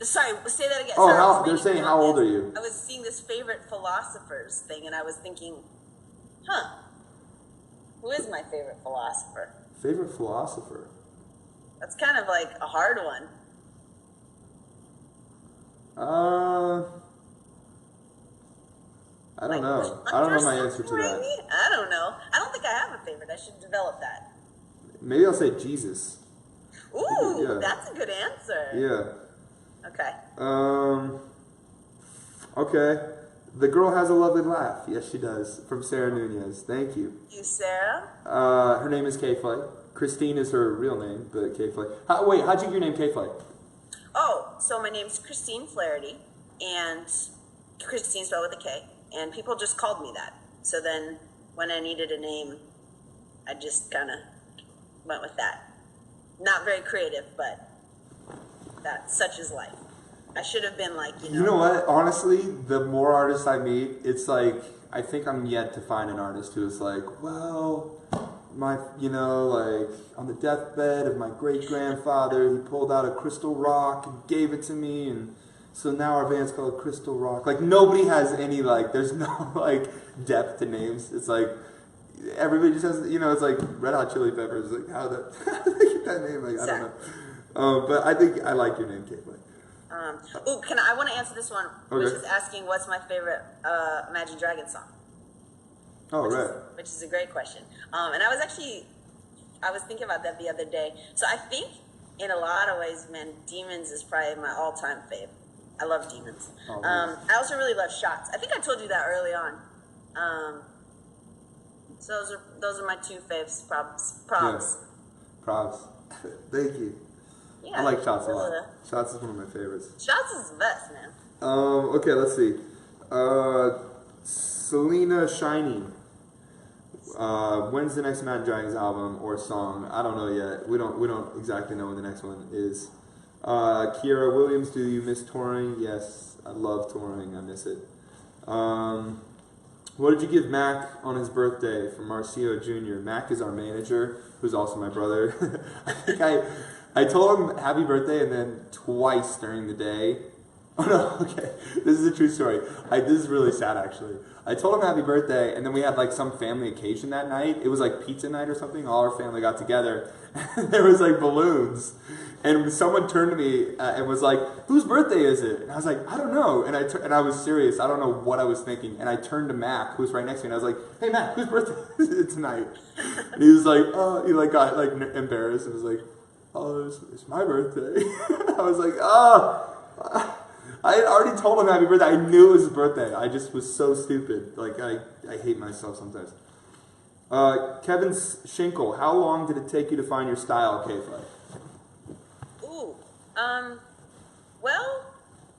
Sorry, say that again. Oh, Sorry, they're saying how old are you? I was seeing this favorite philosophers thing, and I was thinking, who is my favorite philosopher? Favorite philosopher? That's kind of like a hard one. I don't know. I don't know my answer to that. I don't know. I don't think I have a favorite. I should develop that. Maybe I'll say Jesus. Ooh, Yeah. That's a good answer. Yeah. Okay. Okay. The girl has a lovely laugh. Yes, she does. From Sarah Nunez. Thank you. You, Sarah? Her name is K-Flay. Christine is her real name, but K-Flay. Wait, how'd you get your name K-Flay? Oh, so my name's Christine Flaherty, and Christine spelled with a K, and people just called me that. So then when I needed a name, I just kind of went with that. Not very creative, but such is life. I should have been like, You know what? Honestly, the more artists I meet, it's like, I think I'm yet to find an artist who is like, well, like, on the deathbed of my great-grandfather, he pulled out a crystal rock and gave it to me, and so now our band's called Crystal Rock. Like, nobody has any, like, there's no, like, depth to names. It's like, everybody just has, it's like Red Hot Chili Peppers. Like, how did they get that name? Like, I don't know. But I think I like your name, Caitlin. I want to answer this one, which is asking what's my favorite Imagine Dragons song. Which is a great question. And I was thinking about that the other day. So I think in a lot of ways, man, Demons is probably my all-time fave. I love Demons. I also really love Shots. I think I told you that early on. So those are my two faves. Props. Yeah. Props. Thank you. Yeah, I like Shots a lot. Shots is one of my favorites. Shots is the best, man. Okay, let's see. Selena Shiny. When's the next Imagine Dragons album or song? I don't know yet. We don't exactly know when the next one is. Kiera Williams, do you miss touring? Yes, I love touring. I miss it. What did you give Mac on his birthday from Marcio Jr.? Mac is our manager, who's also my brother. I think I told him happy birthday, and then twice during the day. Oh no, okay. This is a true story. This is really sad, actually. I told him happy birthday, and then we had like some family occasion that night. It was like pizza night or something. All our family got together. And there was like balloons. And someone turned to me and was like, whose birthday is it? And I was like, I don't know. And I was serious. I don't know what I was thinking. And I turned to Mac, who was right next to me, and I was like, hey Mac, whose birthday is it tonight? And he was like, oh, he like got like embarrassed and was like, oh, it's my birthday. I was like, oh. I had already told him happy birthday. I knew it was his birthday. I just was so stupid. Like, I hate myself sometimes. Kevin Schinkel, how long did it take you to find your style, K-Flay? Ooh, well,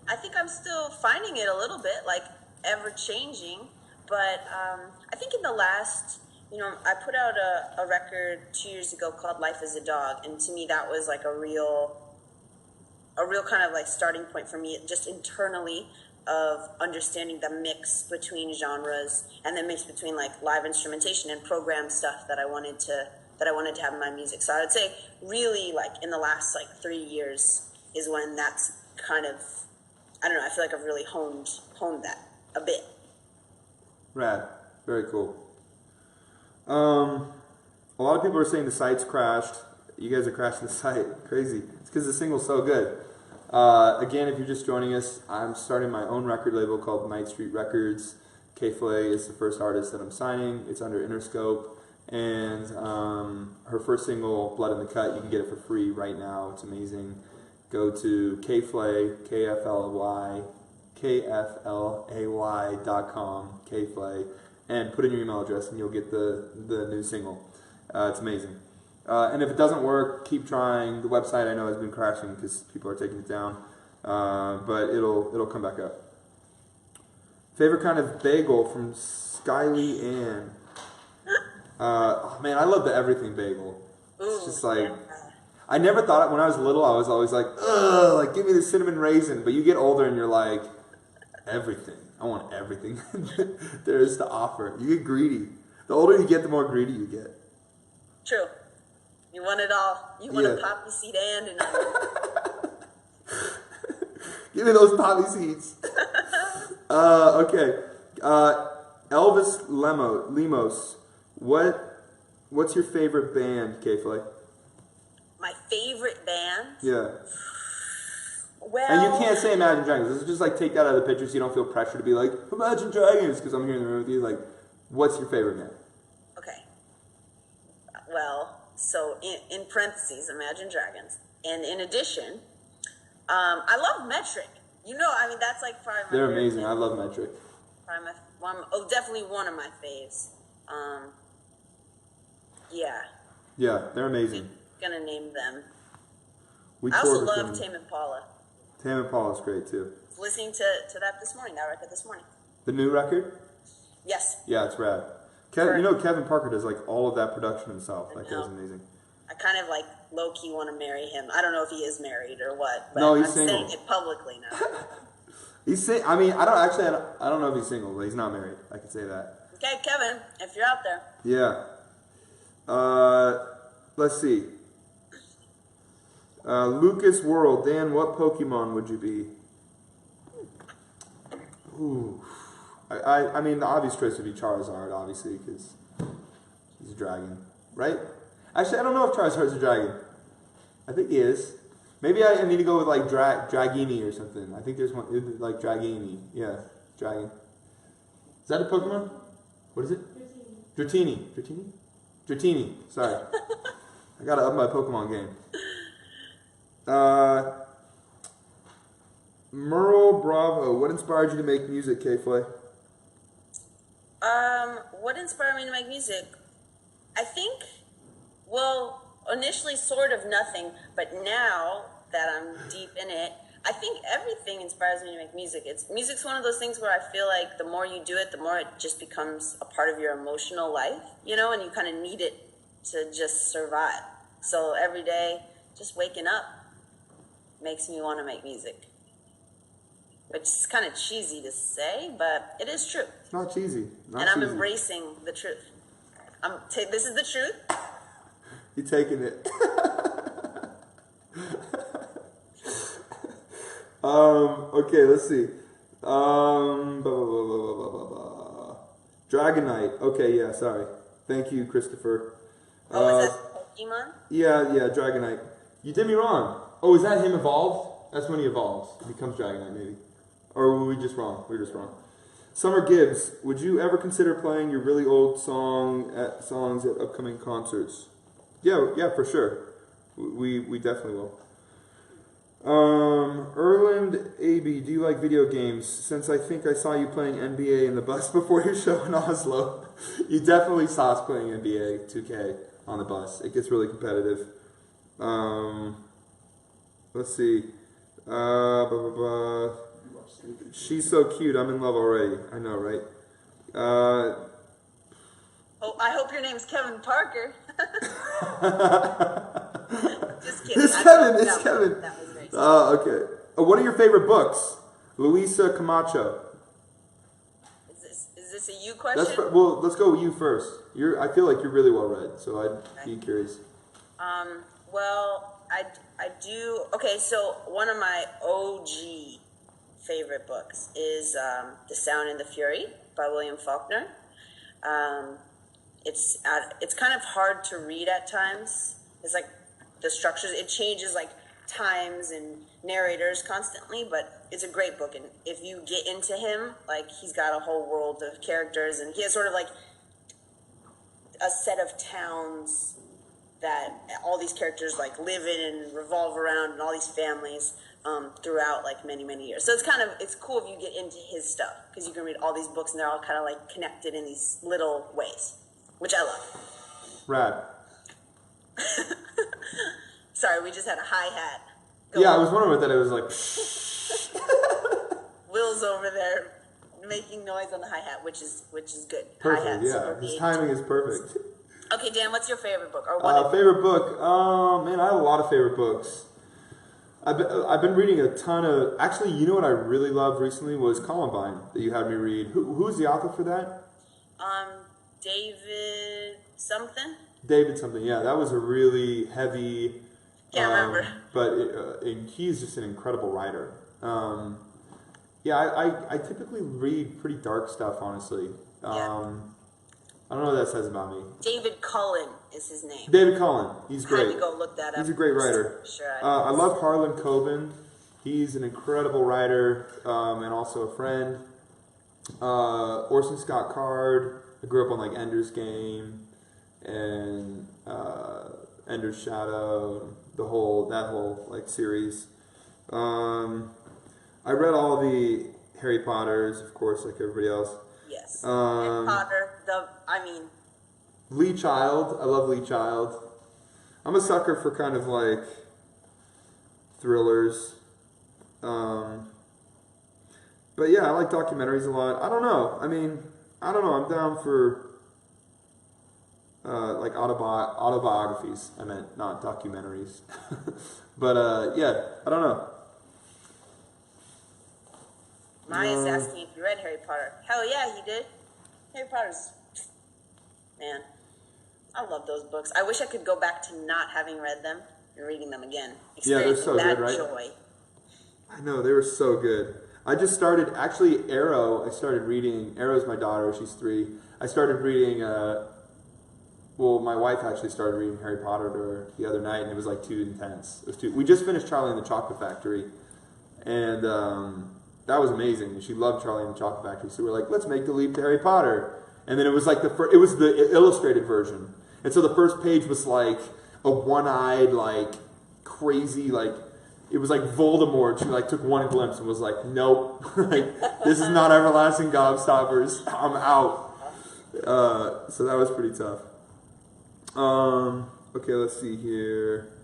I think I'm still finding it a little bit, like, ever-changing. But I think in the last, I put out a record 2 years ago called Life as a Dog. And to me, that was like a real kind of like starting point for me, just internally, of understanding the mix between genres and the mix between like live instrumentation and program stuff that I wanted to have in my music. So I would say really like in the last like 3 years is when that's kind of, I don't know, I feel like I've really honed that a bit. Rad. Very cool. A lot of people are saying the site's crashed. You guys are crashing the site. Crazy. It's because the single's so good. Again, if you're just joining us, I'm starting my own record label called Night Street Records. K-Flay is the first artist that I'm signing. It's under Interscope. And her first single, Blood in the Cut, you can get it for free right now. It's amazing. Go to kflay, KFLAY.com, kflay, and put in your email address, and you'll get the new single. It's amazing. And if it doesn't work, keep trying. The website I know has been crashing because people are taking it down, but it'll come back up. Favorite kind of bagel from Skyly Ann. Oh man, I love the everything bagel. It's just like, I never thought it when I was little. I was always like, ugh, like give me the cinnamon raisin. But you get older and you're like, everything. I want everything there is to offer. You get greedy. The older you get, the more greedy you get. True. You want it all. You want a poppy seed and an onion. Give me those poppy seeds. Okay. Elvis Lemos. What's your favorite band, K-Flay? My favorite band? Yeah. Well, and you can't say Imagine Dragons. This is just like take that out of the picture so you don't feel pressure to be like, Imagine Dragons, because I'm here in the room with you. Like, what's your favorite band? Okay. Well, so in parentheses, Imagine Dragons. And in addition, I love Metric. You know, I mean, that's like probably my They're favorite amazing. band. I love Metric. Probably definitely one of my faves. Yeah. Yeah, they're amazing. Gonna name them. We I also toured with love them. Tame Impala. Tame Impala's great too. Listening to that this morning, that record this morning. The new record? Yes. Yeah, it's rad. You know Kevin Parker does like all of that production himself. That guy's amazing. I kind of like low-key want to marry him. I don't know if he is married or what, but No, he's I'm single. saying it publicly now. I mean, I don't know if he's single, but he's not married. I can say that. Okay, Kevin, if you're out there. Yeah. Let's see. Lucas World. Dan, what Pokemon would you be? Ooh. I mean, the obvious choice would be Charizard, obviously, because he's a dragon. Right? Actually, I don't know if Charizard's a dragon. I think he is. Maybe I need to go with, like, Dragini or something. I think there's one, like, Dragini. Yeah, dragon. Is that a Pokemon? What is it? Dratini. Dratini? Dratini. Sorry. I gotta up my Pokemon game. Merle Bravo. What inspired you to make music, K-Flay? What inspired me to make music? I think, well, initially sort of nothing, but now that I'm deep in it, I think everything inspires me to make music. Music's one of those things where I feel like the more you do it, the more it just becomes a part of your emotional life, you know, and you kind of need it to just survive. So every day, just waking up makes me want to make music. Which is kind of cheesy to say, but it is true. It's not cheesy. And I'm embracing the truth. This is the truth. You're taking it. Okay, let's see. Dragonite. Okay, yeah, sorry. Thank you, Christopher. Oh, is that Pokemon? Yeah, Dragonite. You did me wrong. Oh, is that him evolved? That's when he evolves. He becomes Dragonite, maybe. Or were we just wrong? We were just wrong. Summer Gibbs, would you ever consider playing your really old songs at upcoming concerts? Yeah, for sure. We definitely will. Erland AB, do you like video games? Since I think I saw you playing NBA in the bus before your show in Oslo. You definitely saw us playing NBA 2K on the bus. It gets really competitive. Let's see. She's so cute. I'm in love already. I know, right? Oh, I hope your name's Kevin Parker. Just kidding. It's Kevin. That was great. Okay. What are your favorite books? Luisa Camacho. Is this a you question? Well, let's go with you first. I feel like you're really well read, so I'd be curious. Well, I do. Okay, so one of my OG favorite books is The Sound and the Fury by William Faulkner. It's kind of hard to read at times. It's like the structures, it changes like times and narrators constantly, but it's a great book. And if you get into him, like he's got a whole world of characters, and he has sort of like a set of towns that all these characters like live in and revolve around, and all these families throughout like many years. So it's cool if you get into his stuff because you can read all these books and they're all kind of like connected in these little ways, which I love. Rad. Sorry, we just had a hi-hat. Yeah, I was wondering what that. It was like. Will's over there making noise on the hi-hat, which is good. Perfect. Hi-hats Yeah, his timing is perfect. Okay, Dan, what's your favorite book? Or favorite book? Man, I have a lot of favorite books. I've been reading a ton of. Actually, you know what I really loved recently was Columbine that you had me read. Who's the author for that? David something. David something. Yeah, that was a really heavy. Can't remember. But he's just an incredible writer. Yeah, I typically read pretty dark stuff, honestly. I don't know what that says about me. David Cullen is his name. David Cullen. He's great. I had to go look that up. He's a great writer. Sure. I love Harlan Coben. He's an incredible writer and also a friend. Orson Scott Card. I grew up on like Ender's Game and Ender's Shadow. That whole like series. I read all the Harry Potters, of course, like everybody else. Yes. Harry Potter. Lee Child. I love Lee Child. I'm a sucker for kind of like thrillers. But yeah, I like documentaries a lot. I don't know. I'm down for like autobiographies. I meant not documentaries. But yeah, I don't know. Maya's asking if you read Harry Potter. Hell yeah, he did. Harry Potter's... Man, I love those books. I wish I could go back to not having read them and reading them again. Yeah, they're so good, right? Joy. I know, they were so good. I just started, actually, Arrow's my daughter, she's 3. I started reading, my wife actually started reading Harry Potter to her the other night, and it was like too intense. We just finished Charlie and the Chocolate Factory, and that was amazing. And she loved Charlie and the Chocolate Factory, so we were like, let's make the leap to Harry Potter. And then it was like it was the illustrated version. And so the first page was like a one-eyed, like crazy, like it was like Voldemort. She like took one glimpse and was like, nope, like this is not everlasting gobstoppers. I'm out. So that was pretty tough. Okay, let's see here.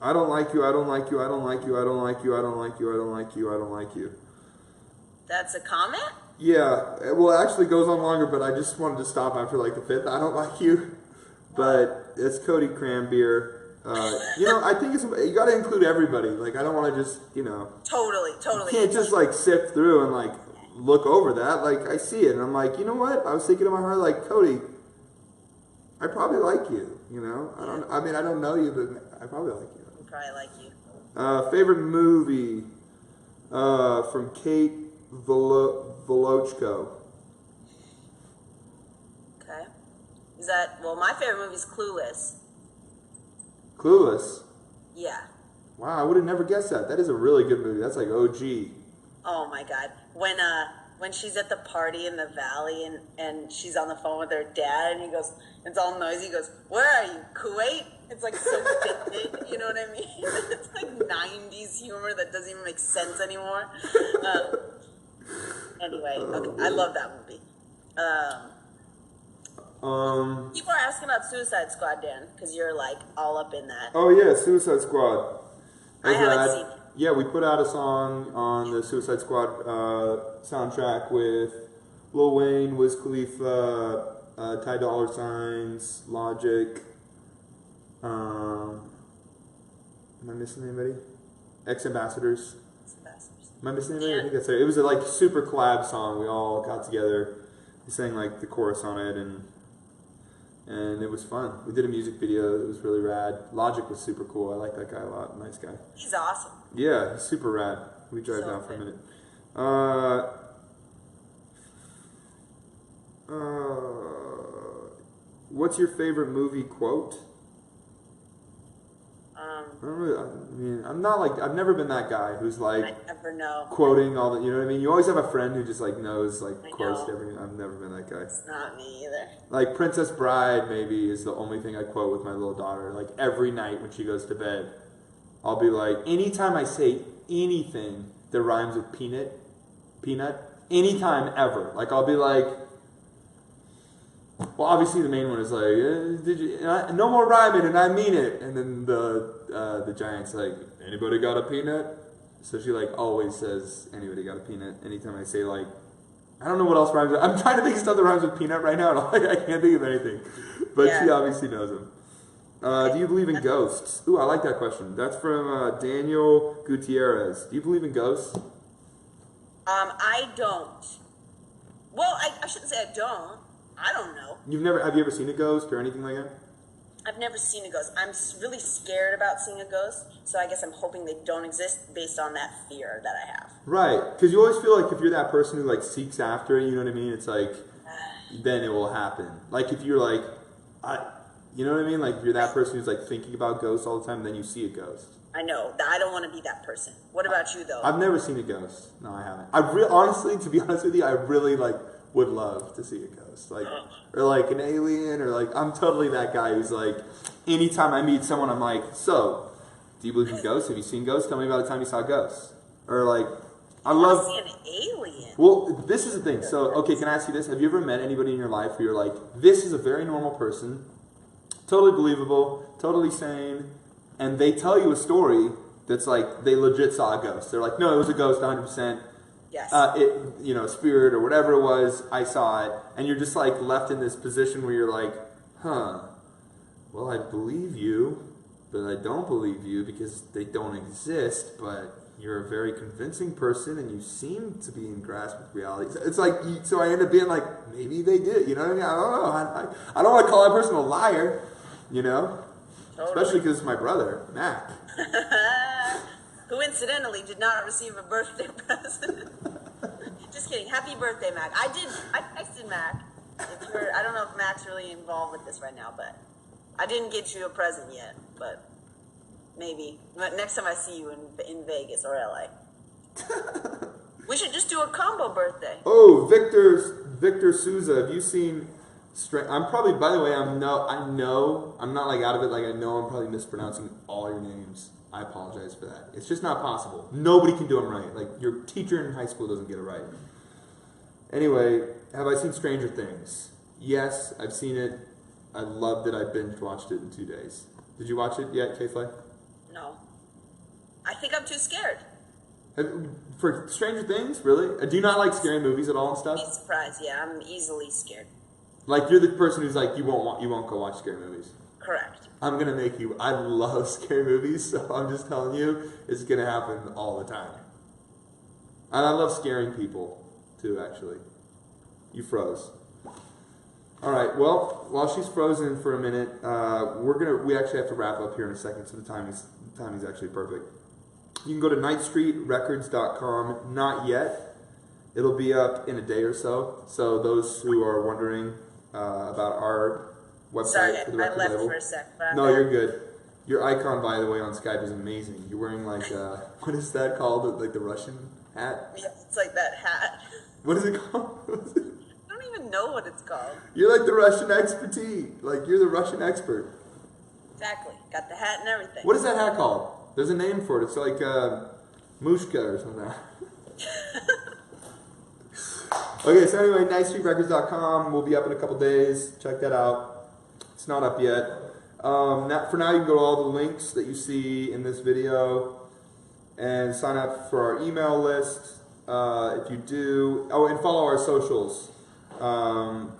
I don't like you, I don't like you, I don't like you, I don't like you, I don't like you, I don't like you, I don't like you. That's a comment? Yeah, well it actually goes on longer, but I just wanted to stop after like the 5th. I don't like you. But it's Cody Cranbeer. I think you got to include everybody. Like I don't want to just, Totally. You can't just like sift through and like look over that. Like I see it and I'm like, you know what? I was thinking in my heart like, Cody, I probably like you, I don't know you, but I probably like you. Probably like you. Favorite movie from Kate Volochko. Okay. My favorite movie is Clueless. Clueless? Yeah. Wow, I would have never guessed that. That is a really good movie. That's like OG. Oh my God. When she's at the party in the valley and she's on the phone with her dad and he goes, it's all noisy, he goes, where are you, Kuwait? It's like so dated, you know what I mean? It's like 90s humor that doesn't even make sense anymore. Anyway, okay, I love that movie. People are asking about Suicide Squad, Dan, because you're like all up in that. Oh yeah, Suicide Squad. I haven't seen it. Yeah, we put out a song on the Suicide Squad soundtrack with Lil Wayne, Wiz Khalifa, Ty Dolla $igns, Logic. Am I missing anybody? Ex-Ambassadors. Am I missing anybody? Yeah. I think that's it. It was a like super collab song. We all got together. We sang like the chorus on it, and it was fun. We did a music video. It was really rad. Logic was super cool. I like that guy a lot. Nice guy. He's awesome. Yeah, he's super rad. We drive So down for a good. minute. What's your favorite movie quote? I'm not like, I've never been that guy who's like I never know. quoting all the, you know what I mean? You always have a friend who just like knows like I quotes know. to everything. I've never been that guy. It's not me either. Like Princess Bride maybe is the only thing I quote with my little daughter. Like every night when she goes to bed, I'll be like, anytime I say anything that rhymes with peanut, anytime ever. Like I'll be like, well, obviously the main one is like, did you? No more rhyming, and I mean it. And then the giant's like, anybody got a peanut? So she like always says, anybody got a peanut? Anytime I say like, I don't know what else rhymes. I'm trying to think of stuff that rhymes with peanut right now, and I can't think of anything. But she obviously knows them. Do you believe in ghosts? Ooh, I like that question. That's from Daniel Gutierrez. Do you believe in ghosts? I don't. Well, I shouldn't say I don't. I don't know. Have you ever seen a ghost or anything like that? I've never seen a ghost. I'm really scared about seeing a ghost, so I guess I'm hoping they don't exist based on that fear that I have. Right, because you always feel like if you're that person who like seeks after it, you know what I mean? It's like, then it will happen. Like if you're like, you know what I mean? Like if you're that person who's like thinking about ghosts all the time, then you see a ghost. I know. I don't want to be that person. What about you, though? I've never seen a ghost. No, I haven't. Honestly, to be honest with you, I really like would love to see a ghost, like, or like an alien, or like, I'm totally that guy who's like, anytime I meet someone, I'm like, so, do you believe in ghosts? Have you seen ghosts? Tell me about the time you saw ghosts. Or like, I love. See an alien. Well, this is the thing. So, okay, can I ask you this? Have you ever met anybody in your life where you're like, this is a very normal person, totally believable, totally sane, and they tell you a story that's like, they legit saw a ghost. They're like, no, it was a ghost, 100%. Yes. Spirit or whatever it was, I saw it, and you're just like left in this position where you're like, well, I believe you, but I don't believe you because they don't exist, but you're a very convincing person and you seem to be in grasp with reality. It's like, so I end up being like, maybe they did, you know what I mean? I don't know. I don't want to call that person a liar, you know? Totally. Especially because it's my brother, Mac. Who incidentally did not receive a birthday present. Just kidding. Happy birthday, Mac. I texted Mac. I don't know if Mac's really involved with this right now, but I didn't get you a present yet, but maybe. Next time I see you in Vegas or LA. We should just do a combo birthday. Oh, Victor Souza. Have you seen I'm probably, by the way, I'm not like out of it, like I know I'm probably mispronouncing all your names. I apologize for that. It's just not possible. Nobody can do them right. Like, your teacher in high school doesn't get it right. Anyway, have I seen Stranger Things? Yes, I've seen it. I loved it. I binge watched it in 2 days. Did you watch it yet, K-Flay? No. I think I'm too scared. For Stranger Things? Really? Do you not like scary movies at all and stuff? Be surprised. Yeah, I'm easily scared. Like, you're the person who's like, you won't go watch scary movies. Correct. I'm going to make you. I love scary movies, so I'm just telling you, it's going to happen all the time. And I love scaring people, too, actually. You froze. All right, well, while she's frozen for a minute, we actually have to wrap up here in a second, so the timing's actually perfect. You can go to nightstreetrecords.com, not yet. It'll be up in a day or so. So those who are wondering about our website, sorry, for the record I left label. for a sec. No, you're good. Your icon, by the way, on Skype is amazing. You're wearing like what is that called? Like the Russian hat? Yeah, it's like that hat. What is it called? I don't even know what it's called. You're like the Russian expertise. Like you're the Russian expert. Exactly. Got the hat and everything. What is that hat called? There's a name for it. It's like Mushka or something. Okay, so anyway, nightstreetrecords.com. We'll be up in a couple days. Check that out. It's not up yet. For now, you can go to all the links that you see in this video and sign up for our email list. If you do, and follow our socials.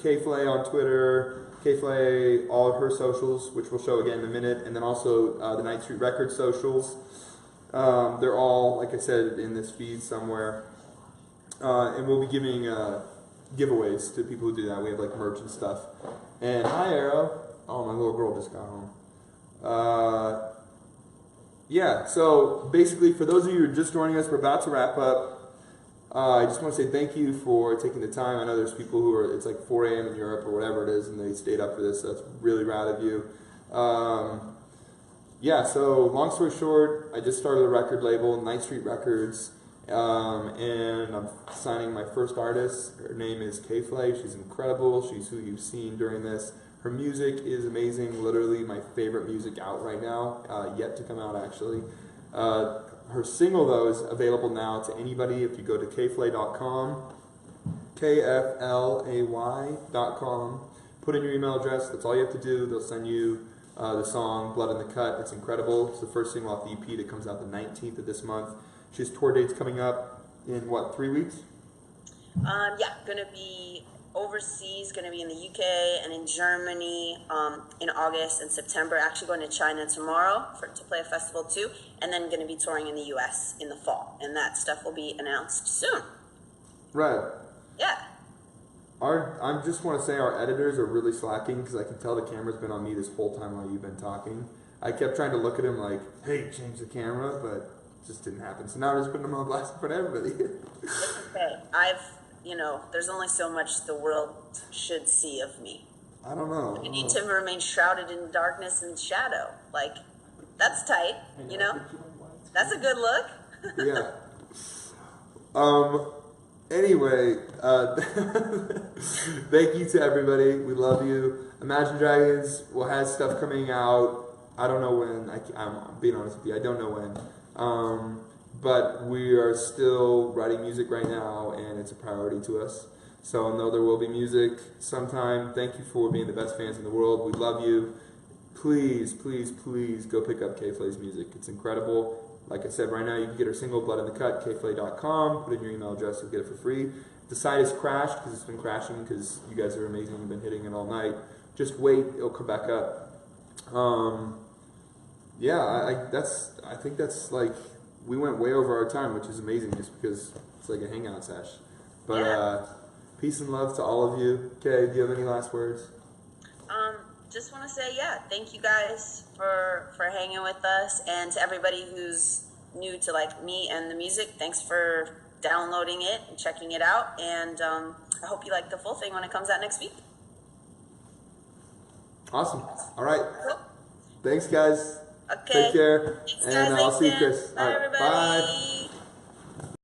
K-Flay on Twitter, K-Flay, all of her socials, which we'll show again in a minute, and then also the Night Street Records socials. They're all, like I said, in this feed somewhere. And we'll be giving giveaways to people who do that. We have like merch and stuff. And hi, Arrow. Oh, my little girl just got home. Yeah, so basically, for those of you who are just joining us, we're about to wrap up. I just want to say thank you for taking the time. I know there's people who are, it's like 4 a.m. in Europe or whatever it is, and they stayed up for this, so that's really rad of you. Yeah, so long story short, I just started a record label, Night Street Records, and I'm signing my first artist. Her name is K-Flay. She's incredible. She's who you've seen during this. Her music is amazing, literally my favorite music out right now, yet to come out actually. Her single, though, is available now to anybody if you go to kflay.com, KFLAY.com. Put in your email address. That's all you have to do. They'll send you the song Blood in the Cut. It's incredible. It's the first single off the EP that comes out the 19th of this month. She has tour dates coming up in, what, 3 weeks? Yeah, gonna be overseas, gonna be in the UK and in Germany in August and September. Actually going to China tomorrow to play a festival too, and then gonna be touring in the US in the fall, and that stuff will be announced soon. Right. Yeah. I just want to say our editors are really slacking because I can tell the camera's been on me this whole time while you've been talking. I kept trying to look at him like, hey, change the camera, but it just didn't happen. So now I'm just putting them on blast in front of everybody. It's okay. There's only so much the world should see of me. I don't know. You need to remain shrouded in darkness and shadow. Like, that's tight, you know? That's a good look. Yeah. Anyway, thank you to everybody. We love you. Imagine Dragons will have stuff coming out. I don't know when. I'm being honest with you. I don't know when. But we are still writing music right now, and it's a priority to us. So I know there will be music sometime. Thank you for being the best fans in the world. We love you. Please, please, please go pick up K-Flay's music. It's incredible. Like I said, right now you can get her single, Blood in the Cut, kflay.com. Put in your email address, you'll get it for free. If the site has crashed, because it's been crashing, because you guys are amazing, you've been hitting it all night, just wait, it'll come back up. Yeah, I think that's like, we went way over our time, which is amazing, just because it's like a hangout sesh. But peace and love to all of you. Okay, do you have any last words? Just want to say, thank you guys for hanging with us, and to everybody who's new to like me and the music, thanks for downloading it and checking it out, and I hope you like the full thing when it comes out next week. Awesome. All right. Cool. Thanks, guys. Okay. Take care. Thanks, and guys. I'll see you, Chris. Bye, All right. everybody. Bye.